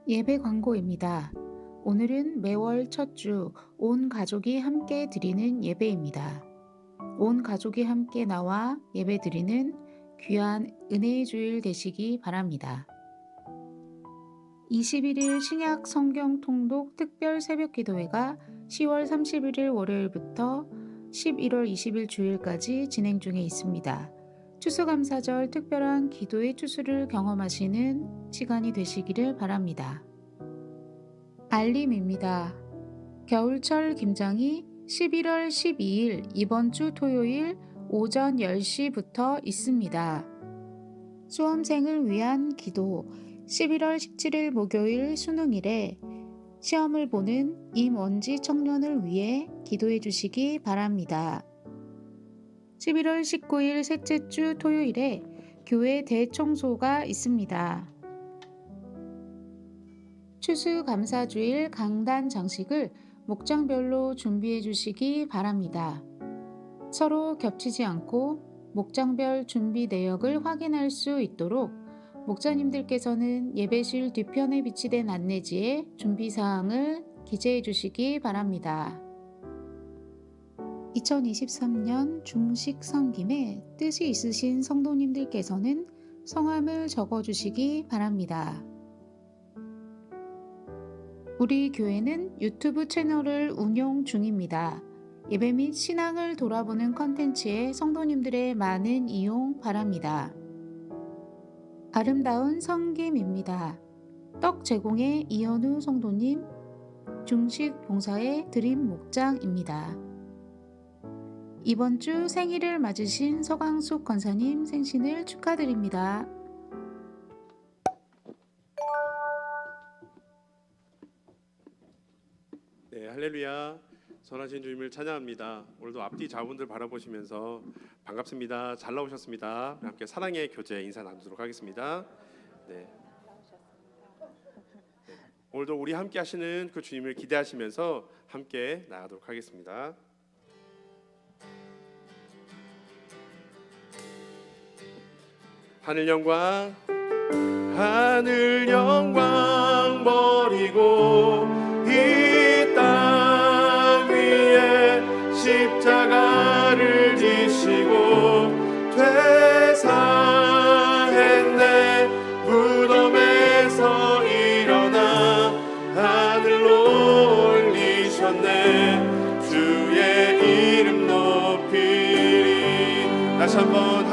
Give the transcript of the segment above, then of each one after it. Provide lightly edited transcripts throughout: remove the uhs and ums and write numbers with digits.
예배 광고입니다. 오늘은 매월 첫 주 온 가족이 함께 드리는 예배입니다. 온 가족이 함께 나와 예배 드리는 귀한 은혜의 주일 되시기 바랍니다. 21일 신약 성경 통독 특별 새벽 기도회가 10월 31일 월요일부터 11월 20일 주일까지 진행 중에 있습니다. 추수감사절 특별한 기도의 추수를 경험하시는 시간이 되시기를 바랍니다. 알림입니다. 겨울철 김장이 11월 12일 이번 주 토요일 오전 10시부터 있습니다. 수험생을 위한 기도 11월 17일 목요일 수능일에 시험을 보는 임원지 청년을 위해 기도해 주시기 바랍니다. 11월 19일 셋째 주 토요일에 교회 대청소가 있습니다. 추수감사주일 강단 장식을 목장별로 준비해 주시기 바랍니다. 서로 겹치지 않고 목장별 준비 내역을 확인할 수 있도록 목자님들께서는 예배실 뒤편에 비치된 안내지에 준비사항을 기재해 주시기 바랍니다. 2023년 중식 섬김에 뜻이 있으신 성도님들께서는 성함을 적어주시기 바랍니다. 우리 교회는 유튜브 채널을 운영 중입니다. 예배 및 신앙을 돌아보는 컨텐츠에 성도님들의 많은 이용 바랍니다. 아름다운 섬김입니다. 떡 제공의 이현우 성도님, 중식 봉사의 드림 목장입니다. 이번 주 생일을 맞으신 서광숙 권사님 생신을 축하드립니다. 네, 할렐루야. 선하신 주님을 찬양합니다. 오늘도 앞뒤 좌우분들 바라보시면서 반갑습니다. 잘 나오셨습니다. 함께 사랑의 교제 인사 나누도록 하겠습니다. 네. 오늘도 우리 함께 하시는 그 주님을 기대하시면서 함께 나가도록 하겠습니다. 하늘 영광 버리고 이 땅 위에 십자가를 지시고 퇴사했네. 무덤에서 일어나 하늘로 올리셨네. 주의 이름 높이리. 다시 한번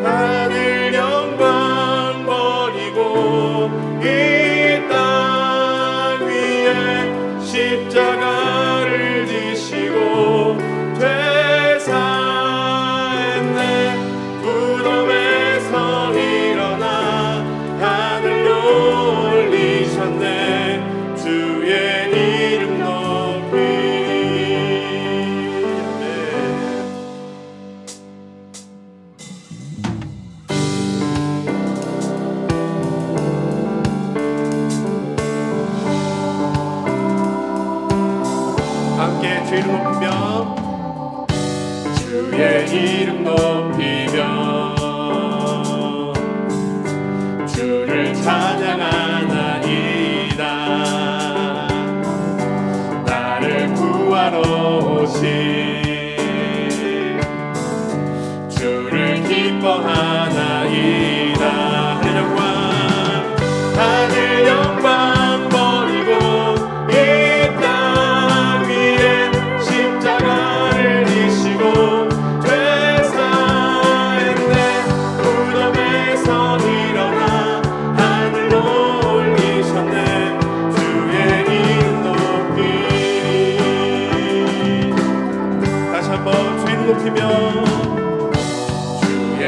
하늘 영광 버리고 이 땅 위에 십자가를 지시고 퇴사했네. 무덤에서 일어나 하늘로 올리셨네. 주의 이름 높이리. 함께 주의 이름 높이며 주의 이름 높이며 주를 찬양하나이다. 나를 구하러 오신 주를 기뻐하나이다. 하늘 영광 버리고 이 땅 위에 십자가를 지시고 퇴사했네. 무덤에서 일어나 하늘로 올리셨네. 주의 이름 높이리. 다시 한번 주의 이름 높이며 주의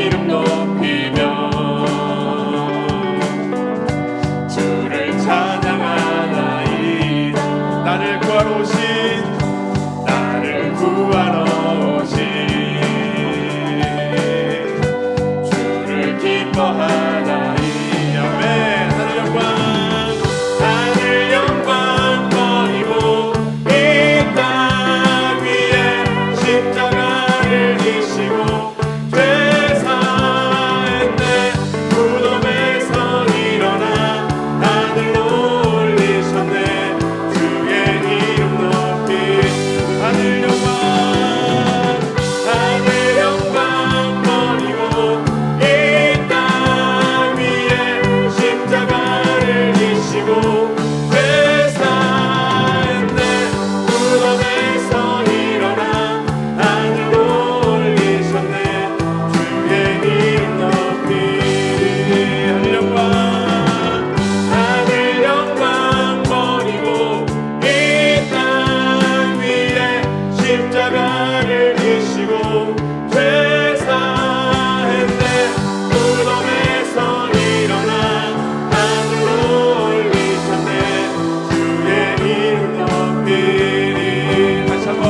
이름 높이며 주를 찬양하나이다. 나를 구하러 오신 주를 기뻐하나이. 아멘. 하늘 영광 버리고 이 땅 위에 십자가를 지시고 퇴사했네. 무덤에서 일어나 하늘 영광 버리고 이 땅 위에 십자가를 지시고 회사했네. 무덤에서 일어나 하늘로 올리셨네. 주의 이름 높이리. 하늘 영광 버리고 이 땅 위에 십자가를 지시고 죄사했네. 무덤에서 일어나 하늘로 올리셨네. 주의 이름 높이리. 다시 한번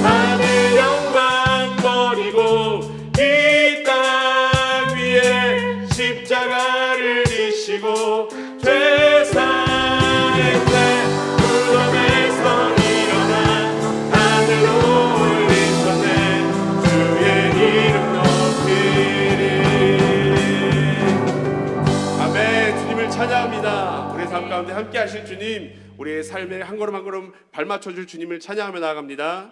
하늘 영광 버리고 이 땅 위에 십자가를 지시고 죄사했네. 무덤에서 일어나 하늘로 올리셨네. 주의 이름 높이리. 아멘. 주님을 찬양합니다. 우리의 삶 가운데 함께 하실 주님, 우리의 삶에 한 걸음 한 걸음 발맞춰 줄 주님을 찬양하며 나아갑니다.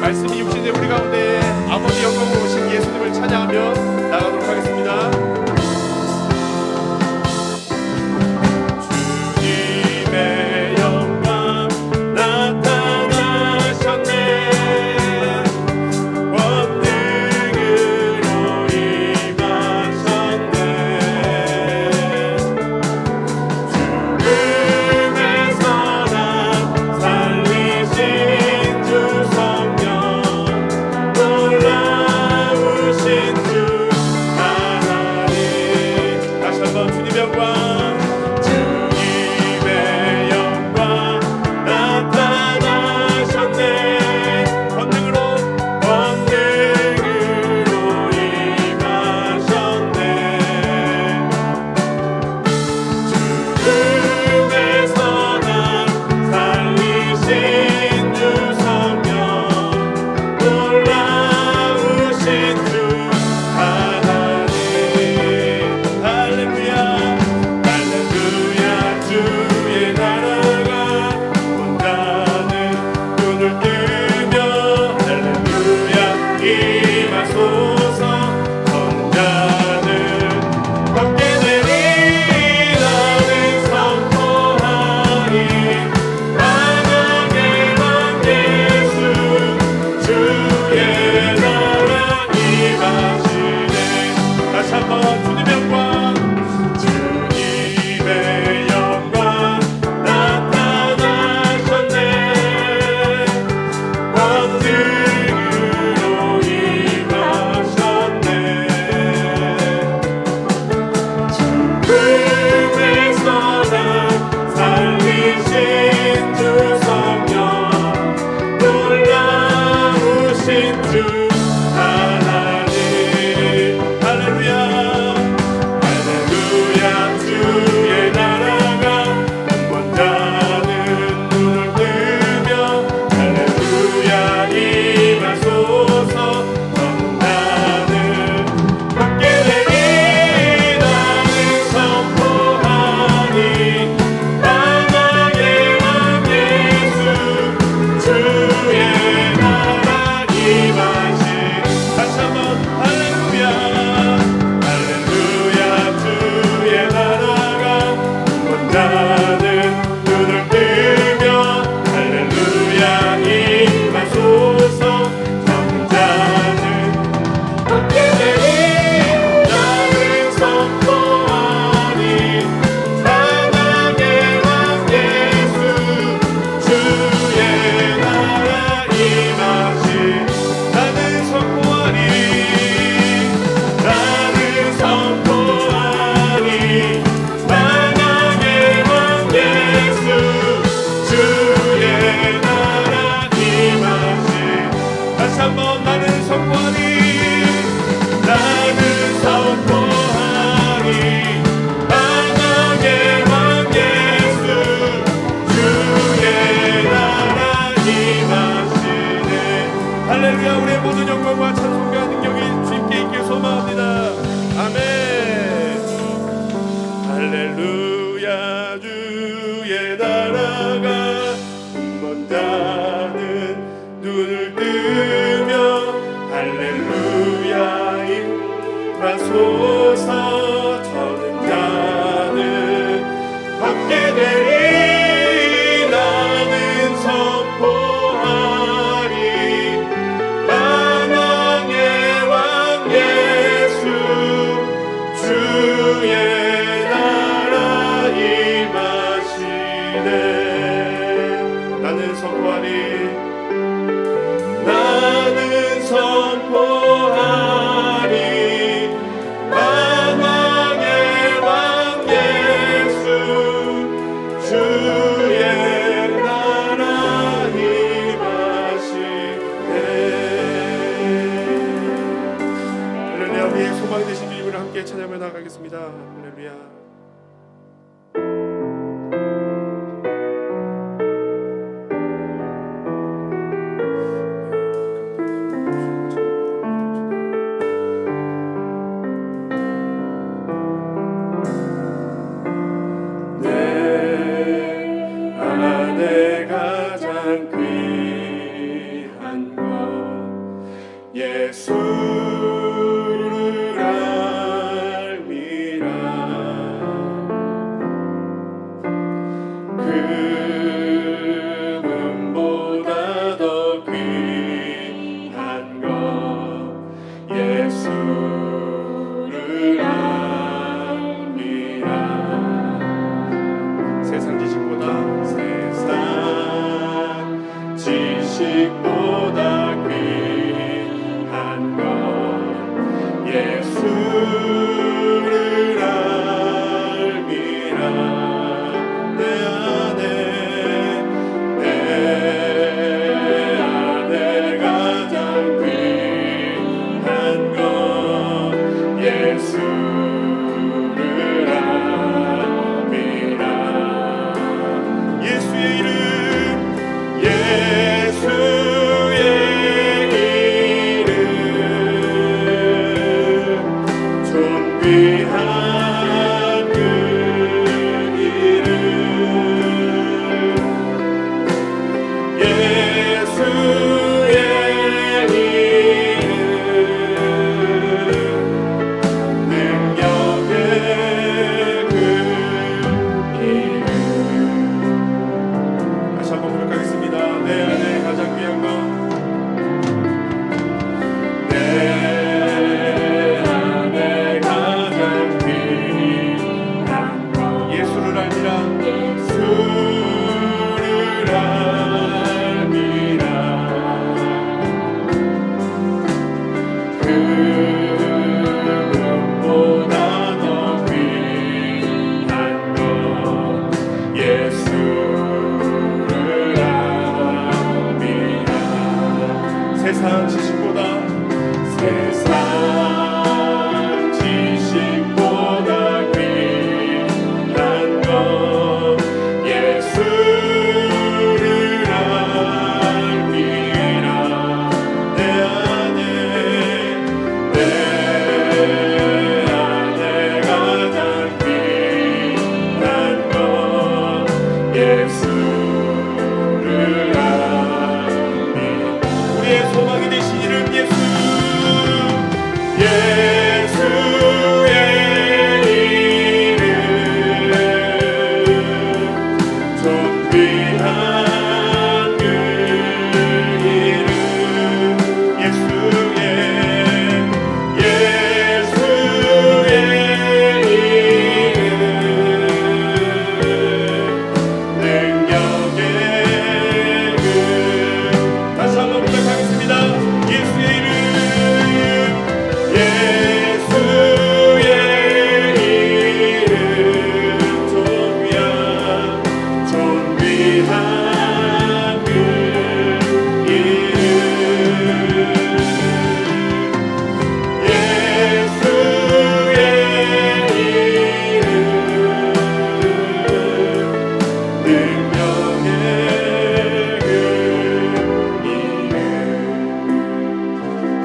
말씀이 육신의 우리 가운데 아버지 영광으로 오신 예수님을 찬양하며 나가도록 하겠습니다. 주님의 영광 나타나셨네. 권능으로 임하셨네. 죽음에서 나 살리신 주 성령 하소서. 저는 자는 받게 되리. 나는 선포하리. 만왕의 왕 예수 주의 나라 임하시네. 나는 선포하리. 나는 선포하리. 만왕의 왕 예수 주의 나라 임하시네. 할렐루야. 우리의 소망이 되신 주님을 함께 찬양하며 나아가겠습니다. 할렐루야. 내 안에 가장 귀한 것 예수를 알미라. 금은보다 더 귀한 것 예수를 알미라. 세상 지식보다 귀한 것 예수를 알미라. 내 안에 가장 귀한 것 예수를 알미라. 예수의 이름, 예수의 이름, 존귀한 그 이름, 예수의 이름, 능력의 그 이름. 다시 한번 고백하겠습니다. 내 안에 가장 귀한 것, 내 안에 가장 귀한 것 예수를 알미라. 예수를 알미라. 금은보다 더 귀한 것 예수를 알미라. 세상 지식보다 귀한 것 예수를 알미라. 내 안에 가장 귀한 것 예수를 알미라. 우리의 소망이 되신 이름 예수, 예수의 이름, 존귀한 그 이름, 예수의 이름, 능력의 그. 다시 한번 부탁하겠습니다. 예수의 이름, 예수의 이름, 존귀한 그 이름, 예수의 이름, 능력의 그 이름.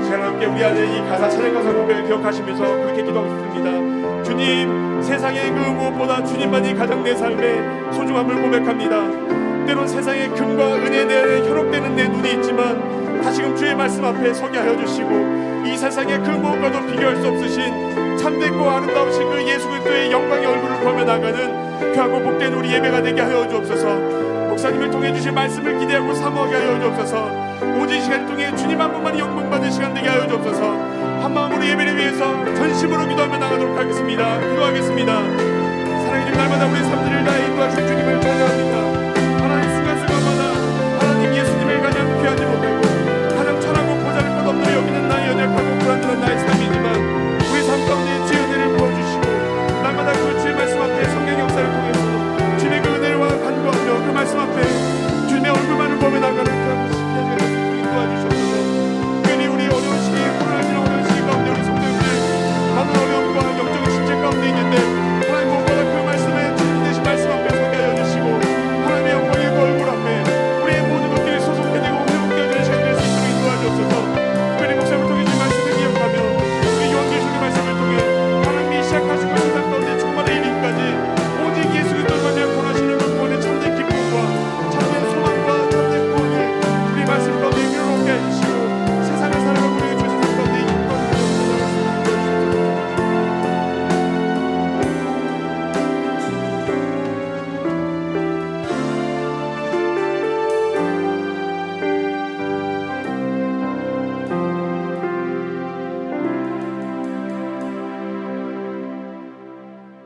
시간 함께 우리 안에 이 가사 찬양 가사 고백을 기억하시면서 그렇게 기도하겠습니다. 주님, 세상의 그 무엇보다 주님만이 가장 내 삶의 소중함을 고백합니다. 때론 세상의 금과 은혜에 대해 현혹되는 내 눈이 있지만 다시금 주의 말씀 앞에 서게 하여 주시고 이 세상의 그 무엇과도 비교할 수 없으신 참되고 아름다우신 그 예수 그리스도의 영광의 얼굴을 보며 나가는 귀하고 복된 우리 예배가 되게 하여 주옵소서. 목사님을 통해 주신 말씀을 기대하고 사모하게 하여 주옵소서. 오직 이 시간을 통해 주님 한 분만이 영광 받을 시간 되게 하여 주옵소서. 한 마음으로 예배를 위해서 전심으로 기도하며 나가도록 하겠습니다. 기도하겠습니다. 사랑해 주님, 날마다 우리 삶들을 다해 인도하신 주님을 찬양합니다. 하나님 순간순간마다 하나님 예수님을 가장 귀하지 못하고 가장 천하고 보잘것 없는 여기는 나의 연약하고 불안한 나의 삶이지만 우리 삶 가운데 주의 은혜를 부어주시고 날마다 그 주의 말씀 앞에 성령 역사를 통해서 주님의 그 은혜와 간구하며 그 말씀 앞에 주님의 얼굴만을 보며 나가는 그 신비한 것을 도와주시옵소서. 특별히 우리 어려운 시기, 코로나 지난 어려운 시기 가운데 우리 성도님들 많은 어려움과 영적인 진짜 가운데 있는데 하나님 무엇보다 그 말씀에 주님 되신 말씀 앞에 서게 하여 주시고 하나님의 영광의 그 얼굴 앞에 우리의 모든 것들이 소속해 되고 회복되어 주는 시간 될 수 있도록 인도하시옵소서. 특별히 목사님을 통해 주신 말씀을 기억하며 우리 요한계시록의 말씀을 통해 하나님이 시작하시고 세상 가운데 충만의 이름까지 오직 예수 그리스도를 가지고 권하시는 그 구원의 참된 기쁨과 참된 소망과 참된 구원을 우리 말씀 가운데 이루어오게 해주시고 세상을 살아가고 우리에게 주신 삶 가운데 인도하시옵소서.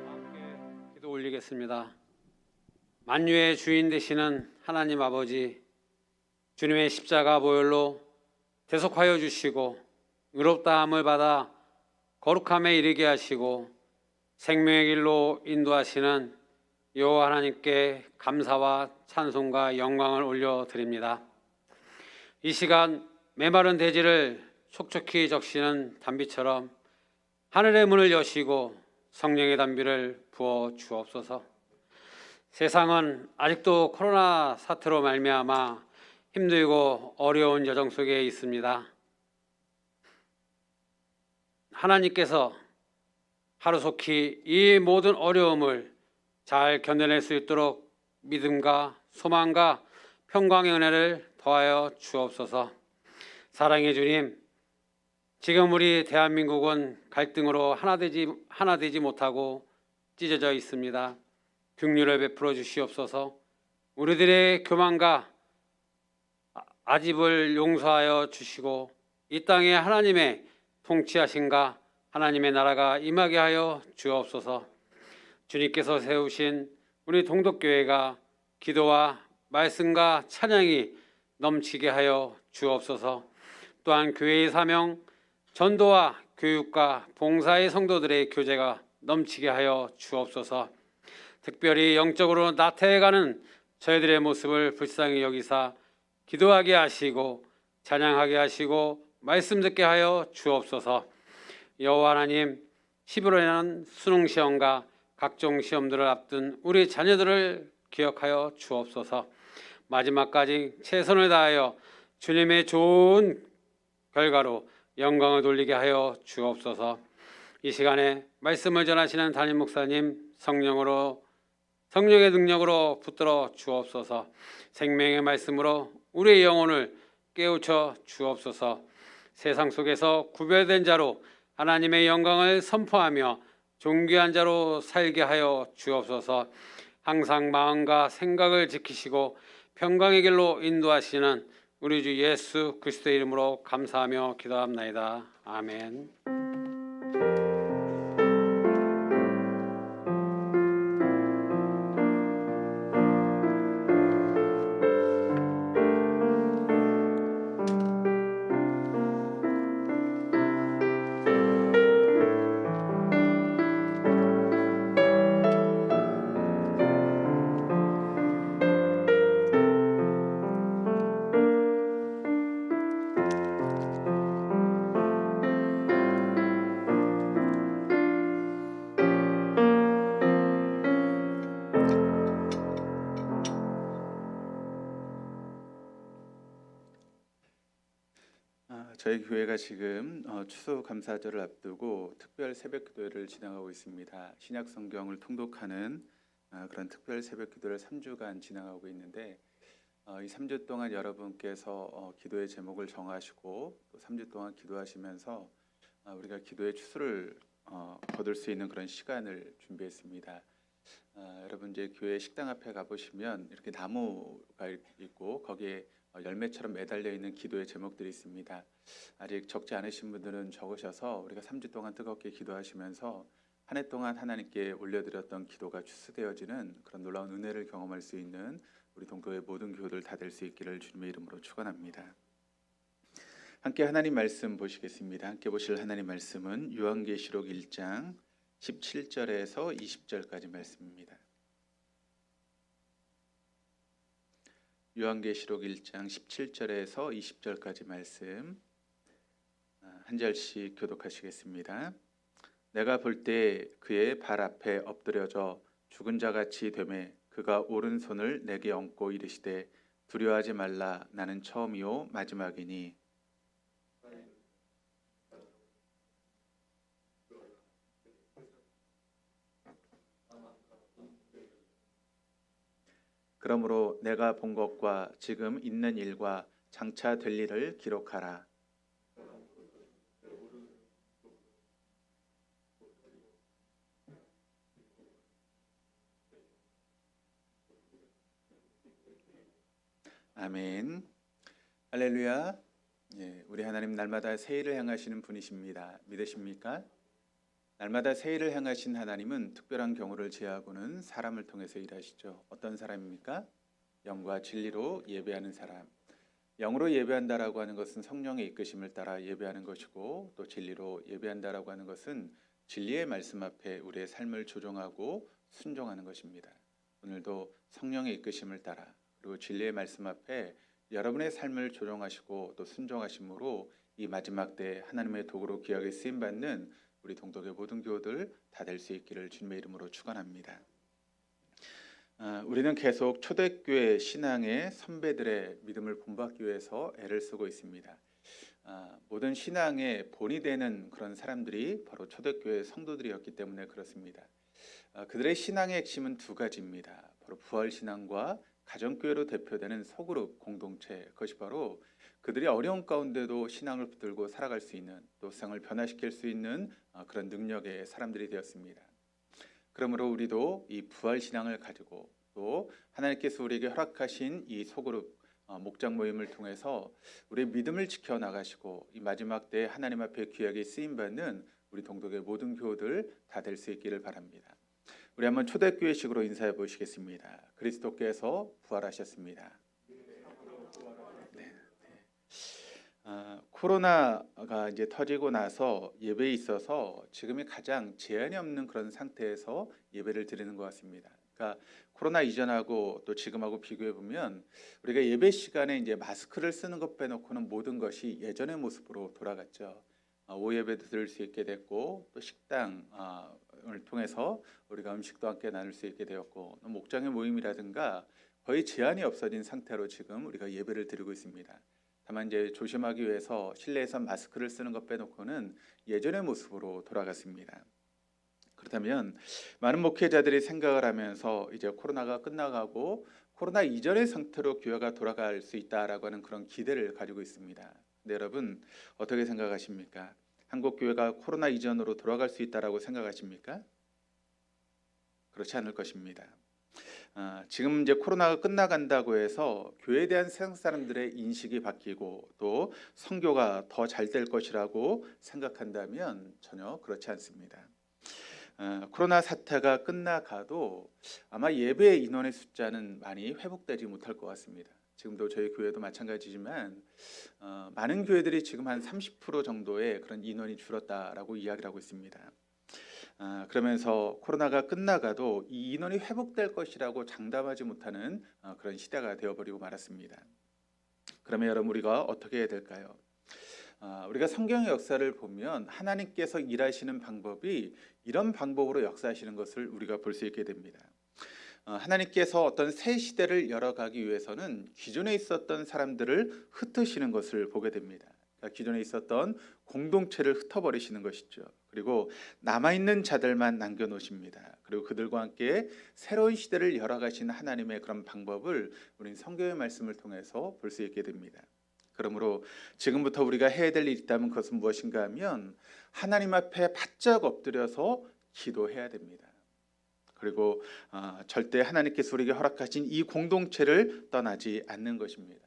함께 기도 올리겠습니다. 만유의 주인 되시는 하나님 아버지, 주님의 십자가 보혈로 대속하여 주시고 의롭다함을 받아 거룩함에 이르게 하시고 생명의 길로 인도하시는 여호와 하나님께 감사와 찬송과 영광을 올려드립니다. 이 시간 메마른 대지를 촉촉히 적시는 단비처럼 하늘의 문을 여시고 성령의 단비를 부어 주옵소서. 세상은 아직도 코로나 사태로 말미암아 힘들고 어려운 여정 속에 있습니다. 하나님께서 하루속히 이 모든 어려움을 잘 견뎌낼 수 있도록 믿음과 소망과 평강의 은혜를 더하여 주옵소서. 사랑의 주님, 지금 우리 대한민국은 갈등으로 하나 되지 못하고 찢어져 있습니다. 긍휼을 베풀어 주시옵소서. 우리들의 교만과 아집을 용서하여 주시고 이 땅에 하나님의 통치하신가 하나님의 나라가 임하게 하여 주옵소서. 주님께서 세우신 우리 동덕교회가 기도와 말씀과 찬양이 넘치게 하여 주옵소서. 또한 교회의 사명, 전도와 교육과 봉사의 성도들의 교제가 넘치게 하여 주옵소서. 특별히 영적으로 나태해가는 저희들의 모습을 불쌍히 여기사 기도하게 하시고 찬양하게 하시고 말씀 듣게 하여 주옵소서. 여호와 하나님, 11월에는 수능 시험과 각종 시험들을 앞둔 우리 자녀들을 기억하여 주옵소서. 마지막까지 최선을 다하여 주님의 좋은 결과로 영광을 돌리게 하여 주옵소서. 이 시간에 말씀을 전하시는 담임 목사님 성령의 능력으로 붙들어 주옵소서. 생명의 말씀으로 우리의 영혼을 깨우쳐 주옵소서. 세상 속에서 구별된 자로 하나님의 영광을 선포하며 존귀한 자로 살게 하여 주옵소서. 항상 마음과 생각을 지키시고 평강의 길로 인도하시는 우리 주 예수 그리스도의 이름으로 감사하며 기도합나이다. 아멘. 저희 교회가 지금 추수감사절을 앞두고 특별 새벽기도회를 진행하고 있습니다. 신약 성경을 통독하는 그런 특별 새벽기도를 3주간 진행하고 있는데 이 3주 동안 여러분께서 기도의 제목을 정하시고 또 3주 동안 기도하시면서 우리가 기도의 추수를 거둘 수 있는 그런 시간을 준비했습니다. 여러분 이제 교회 식당 앞에 가보시면 이렇게 나무가 있고 거기에 열매처럼 매달려 있는 기도의 제목들이 있습니다. 아직 적지 않으신 분들은 적으셔서 우리가 3주 동안 뜨겁게 기도하시면서 한 해 동안 하나님께 올려드렸던 기도가 추수되어지는 그런 놀라운 은혜를 경험할 수 있는 우리 동교의 모든 교우들 다 될 수 있기를 주님의 이름으로 축원합니다. 함께 하나님 말씀 보시겠습니다. 함께 보실 하나님 말씀은 요한계시록 1장 17절에서 20절까지 말씀입니다. 요한계시록 1장 17절에서 20절까지 말씀 한 절씩 교독하시겠습니다. 내가 볼 때 그의 발 앞에 엎드려져 죽은 자같이 되매 그가 오른손을 내게 얹고 이르시되 두려워하지 말라 나는 처음이요 마지막이니 그러므로 내가 본 것과 지금 있는 일과 장차 될 일을 기록하라. 아멘. 할렐루야. 우리 하나님 날마다 새 일을 행하시는 분이십니다. 믿으십니까? 날마다 새 일을 행하신 하나님은 특별한 경우를 제하고는 사람을 통해서 일하시죠. 어떤 사람입니까? 영과 진리로 예배하는 사람. 영으로 예배한다라고 하는 것은 성령의 이끄심을 따라 예배하는 것이고 또 진리로 예배한다라고 하는 것은 진리의 말씀 앞에 우리의 삶을 조정하고 순종하는 것입니다. 오늘도 성령의 이끄심을 따라 그리고 진리의 말씀 앞에 여러분의 삶을 조정하시고 또 순종하심으로 이 마지막 때 하나님의 도구로 귀하게 쓰임받는 우리 동덕의 모든 교우들 다 될 수 있기를 주님의 이름으로 축원합니다. 우리는 계속 초대교회 신앙의 선배들의 믿음을 본받기 위해서 애를 쓰고 있습니다. 모든 신앙의 본이 되는 그런 사람들이 바로 초대교회 성도들이었기 때문에 그렇습니다. 그들의 신앙의 핵심은 두 가지입니다. 바로 부활신앙과 가정교회로 대표되는 소그룹 공동체, 그것이 바로 그들이 어려운 가운데도 신앙을 붙들고 살아갈 수 있는 또 세상을 변화시킬 수 있는 그런 능력의 사람들이 되었습니다. 그러므로 우리도 이 부활신앙을 가지고 또 하나님께서 우리에게 허락하신 이 소그룹 목장 모임을 통해서 우리의 믿음을 지켜나가시고 이 마지막 때에 하나님 앞에 귀하게 쓰임받는 우리 동덕의 모든 교우들 다 될 수 있기를 바랍니다. 우리 한번 초대교회식으로 인사해 보시겠습니다. 그리스도께서 부활하셨습니다. 네. 코로나가 이제 터지고 나서 예배에 있어서 지금이 가장 제한이 없는 그런 상태에서 예배를 드리는 것 같습니다. 그러니까 코로나 이전하고 또 지금하고 비교해 보면 우리가 예배 시간에 이제 마스크를 쓰는 것 빼놓고는 모든 것이 예전의 모습으로 돌아갔죠. 오예배도 들을 수 있게 됐고 또 식당을 통해서 우리가 음식도 함께 나눌 수 있게 되었고 목장의 모임이라든가 거의 제한이 없어진 상태로 지금 우리가 예배를 드리고 있습니다. 다만 이제 조심하기 위해서 실내에서 마스크를 쓰는 것 빼놓고는 예전의 모습으로 돌아갔습니다. 그렇다면 많은 목회자들이 생각을 하면서 이제 코로나가 끝나가고 코로나 이전의 상태로 교회가 돌아갈 수 있다라고 하는 그런 기대를 가지고 있습니다. 네, 여러분 어떻게 생각하십니까? 한국 교회가 코로나 이전으로 돌아갈 수 있다라고 생각하십니까? 그렇지 않을 것입니다. 지금 이제 코로나가 끝나간다고 해서 교회에 대한 세상 사람들의 인식이 바뀌고 또 선교가 더 잘 될 것이라고 생각한다면 전혀 그렇지 않습니다. 코로나 사태가 끝나가도 아마 예배 인원의 숫자는 많이 회복되지 못할 것 같습니다. 지금도 저희 교회도 마찬가지지만 많은 교회들이 지금 한 30% 정도의 그런 인원이 줄었다라고 이야기를 하고 있습니다. 그러면서 코로나가 끝나가도 이 인원이 회복될 것이라고 장담하지 못하는 그런 시대가 되어버리고 말았습니다. 그러면 여러분 우리가 어떻게 해야 될까요? 우리가 성경의 역사를 보면 하나님께서 일하시는 방법이 이런 방법으로 역사하시는 것을 우리가 볼 수 있게 됩니다. 하나님께서 어떤 새 시대를 열어가기 위해서는 기존에 있었던 사람들을 흩으시는 것을 보게 됩니다. 그러니까 기존에 있었던 공동체를 흩어버리시는 것이죠. 그리고 남아있는 자들만 남겨놓으십니다. 그리고 그들과 함께 새로운 시대를 열어가신 하나님의 그런 방법을 우리는 성경의 말씀을 통해서 볼 수 있게 됩니다. 그러므로 지금부터 우리가 해야 될 일이 있다면 그것은 무엇인가 하면 하나님 앞에 바짝 엎드려서 기도해야 됩니다. 그리고 절대 하나님께서 우리에게 허락하신 이 공동체를 떠나지 않는 것입니다.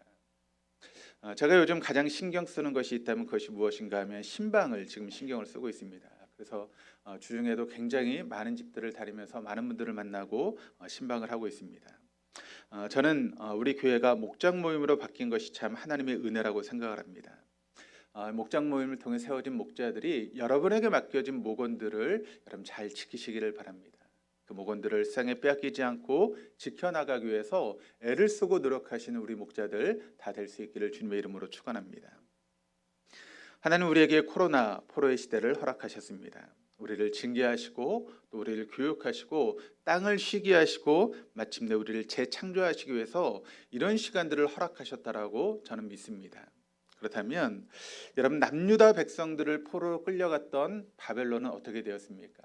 제가 요즘 가장 신경 쓰는 것이 있다면 그것이 무엇인가 하면 신방을 지금 신경을 쓰고 있습니다. 그래서 주중에도 굉장히 많은 집들을 다니면서 많은 분들을 만나고 신방을 하고 있습니다. 저는 우리 교회가 목장 모임으로 바뀐 것이 참 하나님의 은혜라고 생각을 합니다. 목장 모임을 통해 세워진 목자들이 여러분에게 맡겨진 목원들을 여러분 잘 지키시기를 바랍니다. 그 목원들을 세상에 빼앗기지 않고 지켜나가기 위해서 애를 쓰고 노력하시는 우리 목자들 다 될 수 있기를 주님의 이름으로 축원합니다. 하나님 우리에게 코로나 포로의 시대를 허락하셨습니다. 우리를 징계하시고 또 우리를 교육하시고 땅을 쉬게 하시고 마침내 우리를 재창조하시기 위해서 이런 시간들을 허락하셨다라고 저는 믿습니다. 그렇다면 여러분 남유다 백성들을 포로로 끌려갔던 바벨론은 어떻게 되었습니까?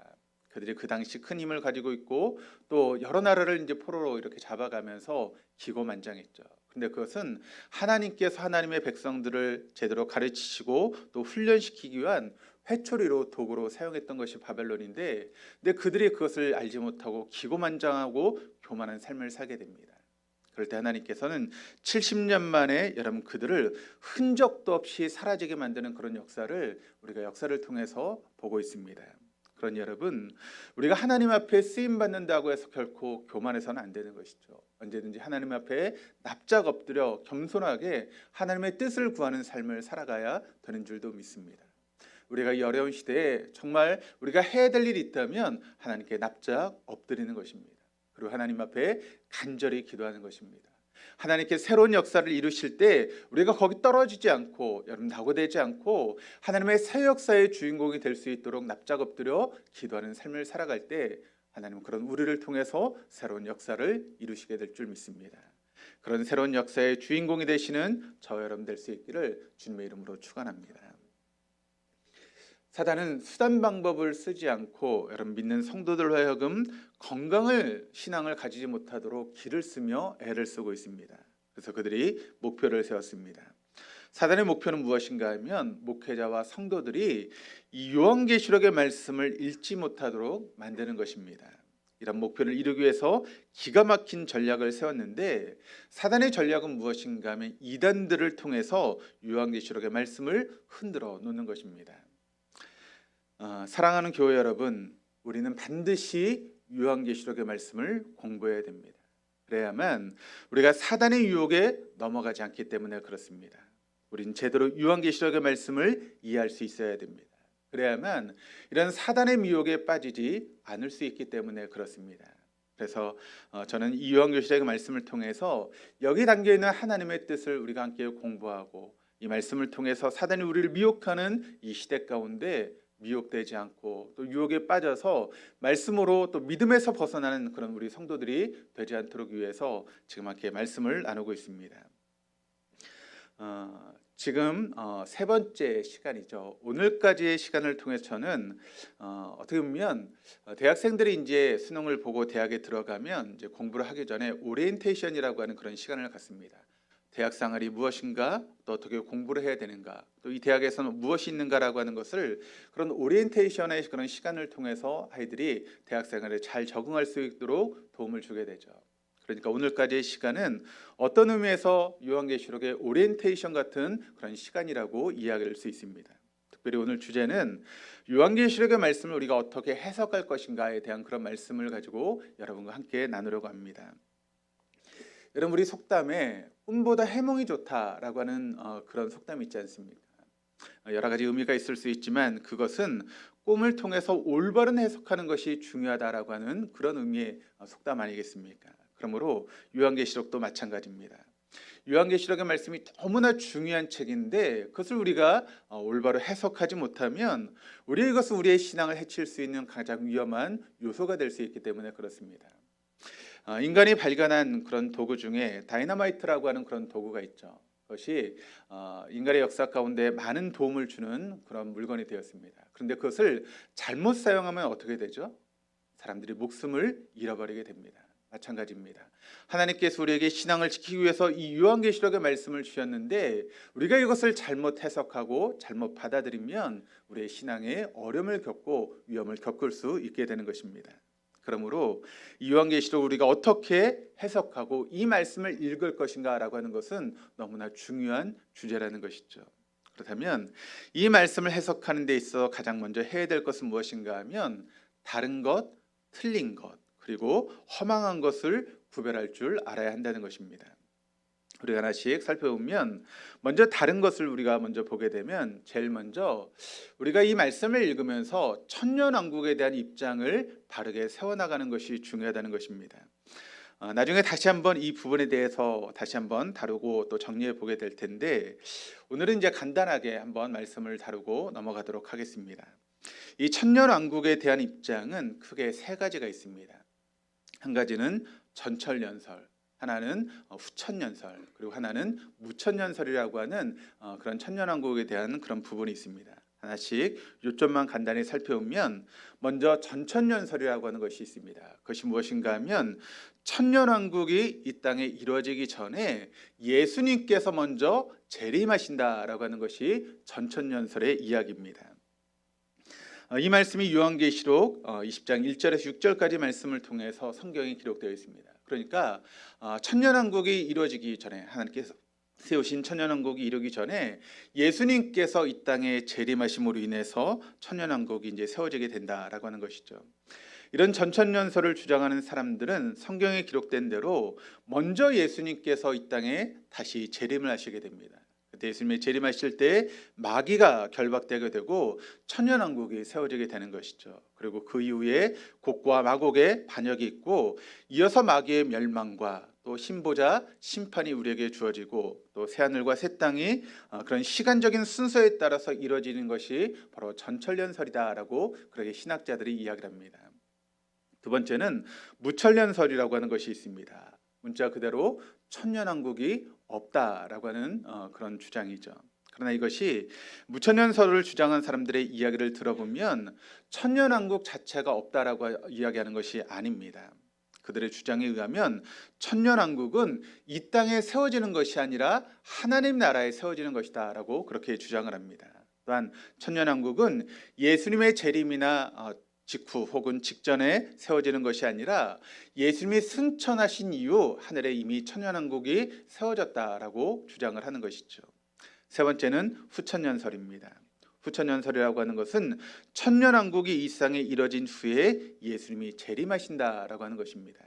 그들이 그 당시 큰 힘을 가지고 있고 또 여러 나라를 이제 포로로 이렇게 잡아가면서 기고만장했죠. 그런데 그것은 하나님께서 하나님의 백성들을 제대로 가르치시고 또 훈련시키기 위한 회초리로 도구로 사용했던 것이 바벨론인데, 근데 그들이 그것을 알지 못하고 기고만장하고 교만한 삶을 살게 됩니다. 그럴 때 하나님께서는 70년 만에 여러분 그들을 흔적도 없이 사라지게 만드는 그런 역사를 우리가 역사를 통해서 보고 있습니다. 그러니 여러분 우리가 하나님 앞에 쓰임 받는다고 해서 결코 교만해서는 안 되는 것이죠. 언제든지 하나님 앞에 납작 엎드려 겸손하게 하나님의 뜻을 구하는 삶을 살아가야 되는 줄도 믿습니다. 우리가 이 어려운 시대에 정말 우리가 해야 될 일이 있다면 하나님께 납작 엎드리는 것입니다. 그리고 하나님 앞에 간절히 기도하는 것입니다. 하나님께 새로운 역사를 이루실 때 우리가 거기 떨어지지 않고 여러분 낙오되지 않고 하나님의 새 역사의 주인공이 될 수 있도록 납작 엎드려 기도하는 삶을 살아갈 때 하나님은 그런 우리를 통해서 새로운 역사를 이루시게 될 줄 믿습니다. 그런 새로운 역사의 주인공이 되시는 저 여러분 될 수 있기를 주님의 이름으로 축원합니다. 사단은 수단 방법을 쓰지 않고 여러분 믿는 성도들로 하여금 건강을 신앙을 가지지 못하도록 길을 쓰며 애를 쓰고 있습니다. 그래서 그들이 목표를 세웠습니다. 사단의 목표는 무엇인가 하면 목회자와 성도들이 이 요한계시록의 말씀을 읽지 못하도록 만드는 것입니다. 이런 목표를 이루기 위해서 기가 막힌 전략을 세웠는데 사단의 전략은 무엇인가 하면 이단들을 통해서 요한계시록의 말씀을 흔들어 놓는 것입니다. 사랑하는 교회 여러분, 우리는 반드시 요한계시록의 말씀을 공부해야 됩니다. 그래야만 우리가 사단의 유혹에 넘어가지 않기 때문에 그렇습니다. 우리는 제대로 요한계시록의 말씀을 이해할 수 있어야 됩니다. 그래야만 이런 사단의 미혹에 빠지지 않을 수 있기 때문에 그렇습니다. 그래서 저는 이 요한계시록의 말씀을 통해서 여기 담겨있는 하나님의 뜻을 우리가 함께 공부하고 이 말씀을 통해서 사단이 우리를 미혹하는 이 시대 가운데 미혹되지 않고 또 유혹에 빠져서 말씀으로 또 믿음에서 벗어나는 그런 우리 성도들이 되지 않도록 위해서 지금 함께 말씀을 나누고 있습니다. 지금 세 번째 시간이죠. 오늘까지의 시간을 통해서 저는 어떻게 보면 대학생들이 이제 수능을 보고 대학에 들어가면 이제 공부를 하기 전에 오리엔테이션이라고 하는 그런 시간을 갖습니다. 대학 생활이 무엇인가, 또 어떻게 공부를 해야 되는가, 또 이 대학에서는 무엇이 있는가라고 하는 것을 그런 오리엔테이션의 그런 시간을 통해서 아이들이 대학 생활에 잘 적응할 수 있도록 도움을 주게 되죠. 그러니까 오늘까지의 시간은 어떤 의미에서 요한계시록의 오리엔테이션 같은 그런 시간이라고 이야기할 수 있습니다. 특별히 오늘 주제는 요한계시록의 말씀을 우리가 어떻게 해석할 것인가에 대한 그런 말씀을 가지고 여러분과 함께 나누려고 합니다. 여러분 우리 속담에 꿈보다 해몽이 좋다라고 하는 그런 속담이 있지 않습니까? 여러 가지 의미가 있을 수 있지만 그것은 꿈을 통해서 올바른 해석하는 것이 중요하다라고 하는 그런 의미의 속담 아니겠습니까? 그러므로 요한계시록도 마찬가지입니다. 요한계시록의 말씀이 너무나 중요한 책인데 그것을 우리가 올바로 해석하지 못하면 이것은 우리의 신앙을 해칠 수 있는 가장 위험한 요소가 될 수 있기 때문에 그렇습니다. 인간이 발견한 그런 도구 중에 다이너마이트라고 하는 그런 도구가 있죠. 그것이 인간의 역사 가운데 많은 도움을 주는 그런 물건이 되었습니다. 그런데 그것을 잘못 사용하면 어떻게 되죠? 사람들이 목숨을 잃어버리게 됩니다. 마찬가지입니다. 하나님께서 우리에게 신앙을 지키기 위해서 이 요한계시록의 말씀을 주셨는데 우리가 이것을 잘못 해석하고 잘못 받아들이면 우리의 신앙에 어려움을 겪고 위험을 겪을 수 있게 되는 것입니다. 그러므로 이 요한계시록 우리가 어떻게 해석하고 이 말씀을 읽을 것인가라고 하는 것은 너무나 중요한 주제라는 것이죠. 그렇다면 이 말씀을 해석하는 데 있어 가장 먼저 해야 될 것은 무엇인가 하면 다른 것, 틀린 것, 그리고 허망한 것을 구별할 줄 알아야 한다는 것입니다. 우리가 하나씩 살펴보면 먼저 다른 것을 우리가 먼저 보게 되면 제일 먼저 우리가 이 말씀을 읽으면서 천년왕국에 대한 입장을 바르게 세워나가는 것이 중요하다는 것입니다. 나중에 다시 한번 이 부분에 대해서 다시 한번 다루고 또 정리해 보게 될 텐데 오늘은 이제 간단하게 한번 말씀을 다루고 넘어가도록 하겠습니다. 이 천년왕국에 대한 입장은 크게 세 가지가 있습니다. 한 가지는 전천년설, 하나는 후천년설, 그리고 하나는 무천년설이라고 하는 그런 천년왕국에 대한 그런 부분이 있습니다. 하나씩 요점만 간단히 살펴보면 먼저 전천년설이라고 하는 것이 있습니다. 그것이 무엇인가 하면 천년왕국이 이 땅에 이루어지기 전에 예수님께서 먼저 재림하신다라고 하는 것이 전천년설의 이야기입니다. 이 말씀이 요한계시록 20장 1절에서 6절까지 말씀을 통해서 성경에 기록되어 있습니다. 그러니까 천년왕국이 이루어지기 전에 하나님께서 세우신 천년왕국이 이루기 전에 예수님께서 이 땅에 재림하심으로 인해서 천년왕국이 이제 세워지게 된다라고 하는 것이죠. 이런 전천년설을 주장하는 사람들은 성경에 기록된 대로 먼저 예수님께서 이 땅에 다시 재림을 하시게 됩니다. 그때 예수님이 재림하실 때 마귀가 결박되게 되고 천년왕국이 세워지게 되는 것이죠. 그리고 그 이후에 곡과 마곡의 반역이 있고 이어서 마귀의 멸망과 또 신보자 심판이 우리에게 주어지고 또 새하늘과 새 땅이 그런 시간적인 순서에 따라서 이루어지는 것이 바로 전천년설이다라고 그렇게 신학자들이 이야기를 합니다. 두 번째는 무천년설이라고 하는 것이 있습니다. 문자 그대로 천년왕국이 없다라고 하는 그런 주장이죠. 그러나 이것이 무천년설을 주장한 사람들의 이야기를 들어보면 천년왕국 자체가 없다라고 이야기하는 것이 아닙니다. 그들의 주장에 의하면 천년왕국은 이 땅에 세워지는 것이 아니라 하나님 나라에 세워지는 것이다라고 그렇게 주장을 합니다. 또한 천년왕국은 예수님의 재림이나 직후 혹은 직전에 세워지는 것이 아니라 예수님이 승천하신 이후 하늘에 이미 천년왕국이 세워졌다라고 주장을 하는 것이죠. 세 번째는 후천년설입니다. 후천년설이라고 하는 것은 천년왕국이 이 땅에 이뤄진 후에 예수님이 재림하신다라고 하는 것입니다.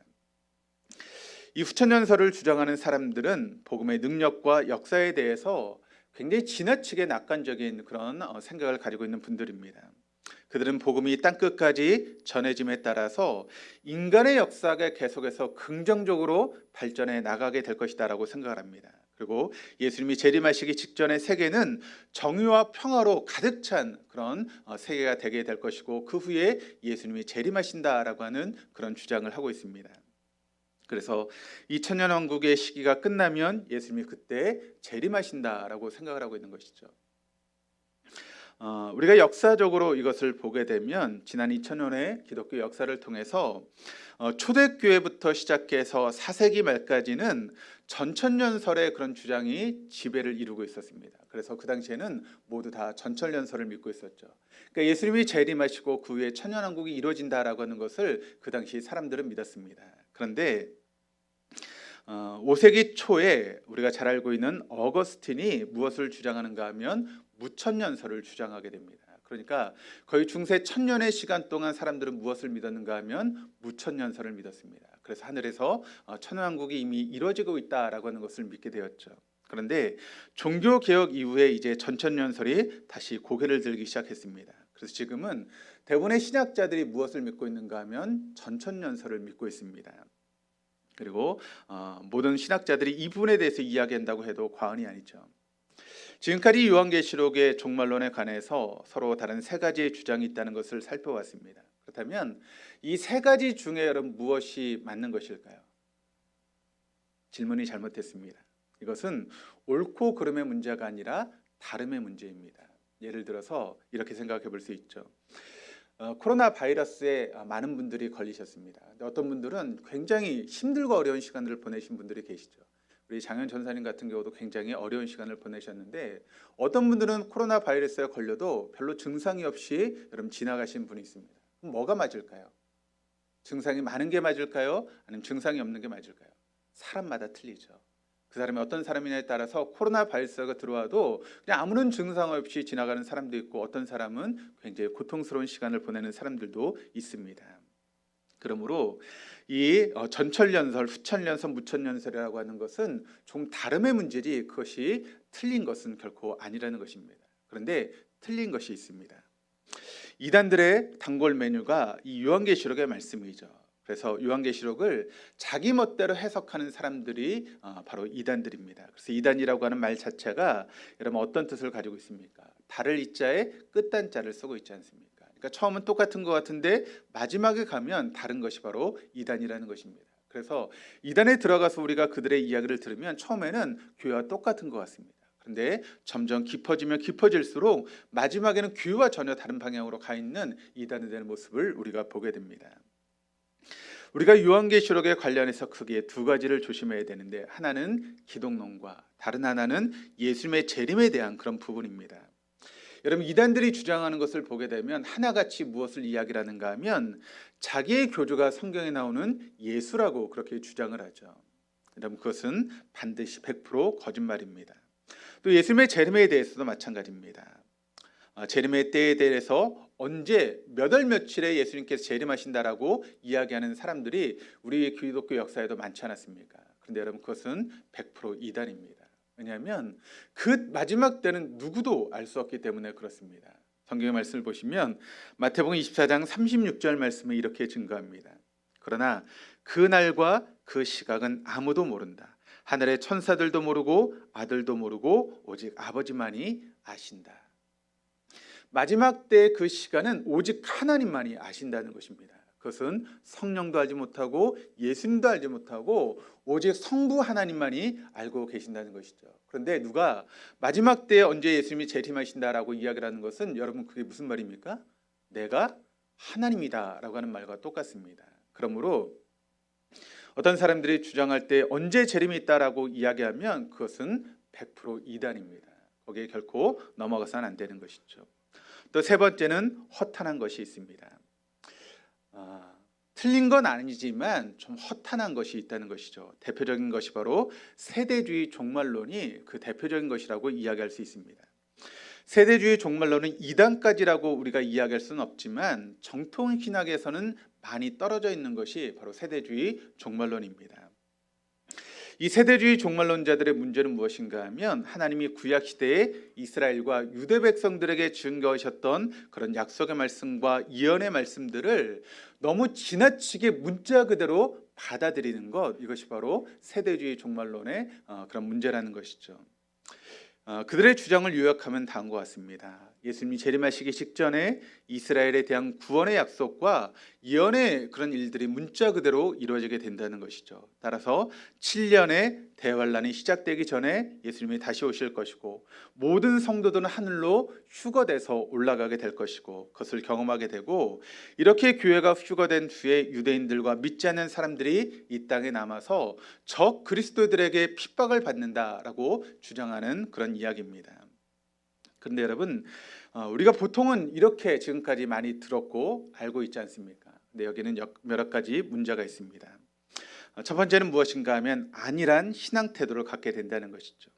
이 후천년설을 주장하는 사람들은 복음의 능력과 역사에 대해서 굉장히 지나치게 낙관적인 그런 생각을 가지고 있는 분들입니다. 그들은 복음이 땅끝까지 전해짐에 따라서 인간의 역사가 계속해서 긍정적으로 발전해 나가게 될 것이다라고 생각을 합니다. 그리고 예수님이 재림하시기 직전의 세계는 정의와 평화로 가득 찬 그런 세계가 되게 될 것이고 그 후에 예수님이 재림하신다라고 하는 그런 주장을 하고 있습니다. 그래서 이 천년왕국의 시기가 끝나면 예수님이 그때 재림하신다라고 생각을 하고 있는 것이죠. 우리가 역사적으로 이것을 보게 되면 지난 2000년의 기독교 역사를 통해서 초대교회부터 시작해서 4세기 말까지는 전천년설의 그런 주장이 지배를 이루고 있었습니다. 그래서 그 당시에는 모두 다 전천년설을 믿고 있었죠. 그러니까 예수님이 재림하시고 그 후에 천년왕국이 이루어진다라고 하는 것을 그 당시 사람들은 믿었습니다. 그런데 5세기 초에 우리가 잘 알고 있는 어거스틴이 무엇을 주장하는가 하면 무천년설을 주장하게 됩니다. 그러니까 거의 중세 1000년의 시간 동안 사람들은 무엇을 믿었는가 하면 무천년설을 믿었습니다. 그래서 하늘에서 천년왕국이 이미 이루어지고 있다라고 하는 것을 믿게 되었죠. 그런데 종교개혁 이후에 이제 전천년설이 다시 고개를 들기 시작했습니다. 그래서 지금은 대부분의 신학자들이 무엇을 믿고 있는가 하면 전천년설을 믿고 있습니다. 그리고 모든 신학자들이 이 부분에 대해서 이야기한다고 해도 과언이 아니죠. 지금까지 요한계시록의 종말론에 관해서 서로 다른 세 가지의 주장이 있다는 것을 살펴봤습니다. 그렇다면 이 세 가지 중에 여러분 무엇이 맞는 것일까요? 질문이 잘못됐습니다. 이것은 옳고 그름의 문제가 아니라 다름의 문제입니다. 예를 들어서 이렇게 생각해 볼 수 있죠. 코로나 바이러스에 많은 분들이 걸리셨습니다. 근데 어떤 분들은 굉장히 힘들고 어려운 시간을 보내신 분들이 계시죠. 우리 장현 전사님 같은 경우도 굉장히 어려운 시간을 보내셨는데 어떤 분들은 코로나 바이러스에 걸려도 별로 증상이 없이 여러분 지나가신 분이 있습니다. 그럼 뭐가 맞을까요? 증상이 많은 게 맞을까요? 아니면 증상이 없는 게 맞을까요? 사람마다 틀리죠. 그 사람이 어떤 사람이냐에 따라서 코로나 바이러스가 들어와도 그냥 아무런 증상 없이 지나가는 사람도 있고 어떤 사람은 굉장히 고통스러운 시간을 보내는 사람들도 있습니다. 그러므로 이 전철연설, 후천연설, 무천연설이라고 하는 것은 좀 다름의 문제지 그것이 틀린 것은 결코 아니라는 것입니다. 그런데 틀린 것이 있습니다. 이단들의 단골 메뉴가 이 요한계시록의 말씀이죠. 그래서 요한계시록을 자기 멋대로 해석하는 사람들이 바로 이단들입니다. 그래서 이단이라고 하는 말 자체가 여러분 어떤 뜻을 가지고 있습니까? 달을 이자에 끝단자를 쓰고 있지 않습니까? 그러니까 처음은 똑같은 것 같은데 마지막에 가면 다른 것이 바로 이단이라는 것입니다. 그래서 이단에 들어가서 우리가 그들의 이야기를 들으면 처음에는 교회와 똑같은 것 같습니다. 그런데 점점 깊어지면 깊어질수록 마지막에는 교회와 전혀 다른 방향으로 가 있는 이단이 되는 모습을 우리가 보게 됩니다. 우리가 요한계시록에 관련해서 크게 두 가지를 조심해야 되는데 하나는 기독론과 다른 하나는 예수님의 재림에 대한 그런 부분입니다. 여러분 이단들이 주장하는 것을 보게 되면 하나같이 무엇을 이야기를 하는가 하면 자기의 교주가 성경에 나오는 예수라고 그렇게 주장을 하죠. 여러분 그것은 반드시 100% 거짓말입니다. 또 예수님의 재림에 대해서도 마찬가지입니다. 재림의 때에 대해서 언제 몇 월 며칠에 예수님께서 재림하신다라고 이야기하는 사람들이 우리 기독교 역사에도 많지 않았습니까? 그런데 여러분 그것은 100% 이단입니다. 왜냐하면 그 마지막 때는 누구도 알 수 없기 때문에 그렇습니다. 성경의 말씀을 보시면 마태복음 24장 36절 말씀을 이렇게 증거합니다. 그러나 그 날과 그 시각은 아무도 모른다. 하늘의 천사들도 모르고 아들도 모르고 오직 아버지만이 아신다. 마지막 때의 그 시간은 오직 하나님만이 아신다는 것입니다. 그것은 성령도 알지 못하고 예수님도 알지 못하고 오직 성부 하나님만이 알고 계신다는 것이죠. 그런데 누가 마지막 때에 언제 예수님이 재림하신다라고 이야기를 하는 것은 여러분 그게 무슨 말입니까? 내가 하나님이다라고 하는 말과 똑같습니다. 그러므로 어떤 사람들이 주장할 때 언제 재림이 있다라고 이야기하면 그것은 100% 이단입니다. 거기에 결코 넘어가서는 안 되는 것이죠. 또 세 번째는 허탄한 것이 있습니다. 틀린 건 아니지만 좀 허탄한 것이 있다는 것이죠. 대표적인 것이 바로 세대주의 종말론이 그 대표적인 것이라고 이야기할 수 있습니다. 세대주의 종말론은 이단까지라고 우리가 이야기할 수는 없지만 정통 신학에서는 많이 떨어져 있는 것이 바로 세대주의 종말론입니다. 이 세대주의 종말론자들의 문제는 무엇인가 하면 하나님이 구약시대에 이스라엘과 유대 백성들에게 증거하셨던 그런 약속의 말씀과 예언의 말씀들을 너무 지나치게 문자 그대로 받아들이는 것, 이것이 바로 세대주의 종말론의 그런 문제라는 것이죠. 그들의 주장을 요약하면 다음과 같습니다. 예수님이 재림하시기 직전에 이스라엘에 대한 구원의 약속과 예언의 그런 일들이 문자 그대로 이루어지게 된다는 것이죠. 따라서 7년의 대환란이 시작되기 전에 예수님이 다시 오실 것이고 모든 성도들은 하늘로 휴거돼서 올라가게 될 것이고 그것을 경험하게 되고 이렇게 교회가 휴거된 후에 유대인들과 믿지 않는 사람들이 이 땅에 남아서 적 그리스도들에게 핍박을 받는다라고 주장하는 그런 이야기입니다. 그런데 여러분 우리가 보통은 이렇게 지금까지 많이 들었고 알고 있지 않습니까? 근데 여기는 여러 가지 문제가 있습니다. 첫 번째는 무엇인가 하면 안일한 신앙 태도를 갖게 된다는 것이죠.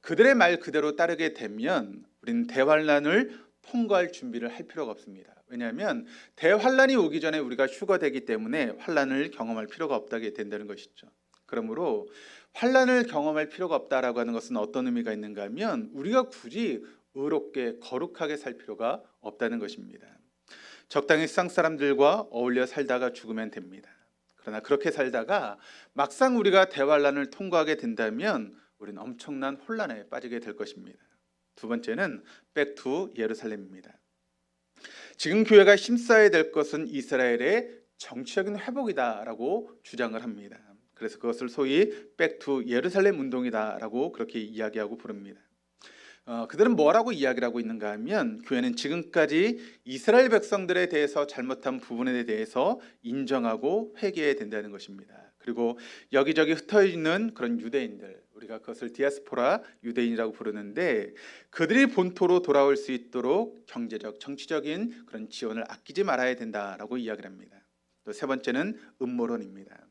그들의 말 그대로 따르게 되면 우리는 대환란을 통과할 준비를 할 필요가 없습니다. 왜냐하면 대환란이 오기 전에 우리가 휴거되기 때문에 환란을 경험할 필요가 없다게 된다는 것이죠. 그러므로 환란을 경험할 필요가 없다라고 하는 것은 어떤 의미가 있는가 하면 우리가 굳이 의롭게 거룩하게 살 필요가 없다는 것입니다. 적당히 세상 사람들과 어울려 살다가 죽으면 됩니다. 그러나 그렇게 살다가 막상 우리가 대환란을 통과하게 된다면 우리는 엄청난 혼란에 빠지게 될 것입니다. 두 번째는 back to 예루살렘입니다. 지금 교회가 힘써야 될 것은 이스라엘의 정치적인 회복이다라고 주장을 합니다. 그래서 그것을 소위 back to 예루살렘 운동이다라고 그렇게 이야기하고 부릅니다. 그들은 뭐라고 이야기를 하고 있는가 하면 교회는 지금까지 이스라엘 백성들에 대해서 잘못한 부분에 대해서 인정하고 회개해야 된다는 것입니다. 그리고 여기저기 흩어있는 그런 유대인들, 우리가 그것을 디아스포라 유대인이라고 부르는데 그들이 본토로 돌아올 수 있도록 경제적, 정치적인 그런 지원을 아끼지 말아야 된다라고 이야기를 합니다. 또 세 번째는 음모론입니다.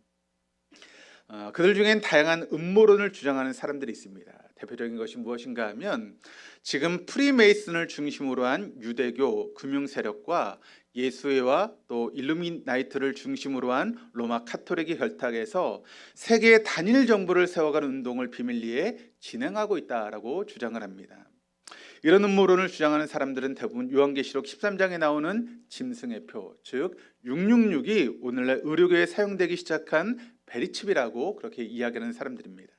그들 중엔 다양한 음모론을 주장하는 사람들이 있습니다. 대표적인 것이 무엇인가 하면 지금 프리메이슨을 중심으로 한 유대교 금융 세력과 예수회와 또 일루미나이트를 중심으로 한 로마 카톨릭이 결탁해서 세계의 단일 정부를 세워가는 운동을 비밀리에 진행하고 있다라고 주장을 합니다. 이런 음모론을 주장하는 사람들은 대부분 요한계시록 13장에 나오는 짐승의 표, 즉 666이 오늘날 의료계에 사용되기 시작한 베리칩이라고 그렇게 이야기하는 사람들입니다.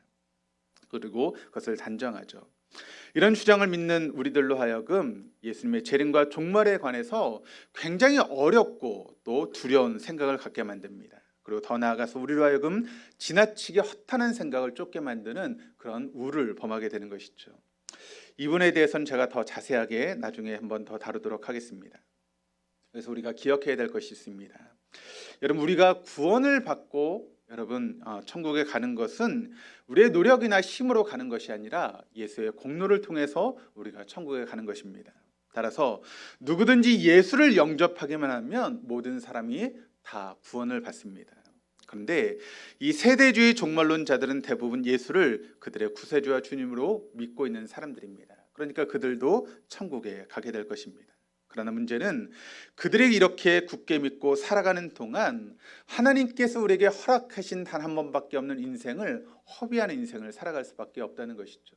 그리고 그것을 단정하죠. 이런 주장을 믿는 우리들로 하여금 예수님의 재림과 종말에 관해서 굉장히 어렵고 또 두려운 생각을 갖게 만듭니다. 그리고 더 나아가서 우리로 하여금 지나치게 허탄한 생각을 쫓게 만드는 그런 우를 범하게 되는 것이죠. 이 부분에 대해서는 제가 더 자세하게 나중에 한번 더 다루도록 하겠습니다. 그래서 우리가 기억해야 될 것이 있습니다. 여러분, 우리가 구원을 받고 천국에 가는 것은 우리의 노력이나 힘으로 가는 것이 아니라 예수의 공로를 통해서 우리가 천국에 가는 것입니다. 따라서 누구든지 예수를 영접하기만 하면 모든 사람이 다 구원을 받습니다. 그런데 이 세대주의 종말론자들은 대부분 예수를 그들의 구세주와 주님으로 믿고 있는 사람들입니다. 그러니까 그들도 천국에 가게 될 것입니다. 그러나 문제는 그들이 이렇게 굳게 믿고 살아가는 동안 하나님께서 우리에게 허락하신 단 한 번밖에 없는 인생을 허비하는 인생을 살아갈 수밖에 없다는 것이죠.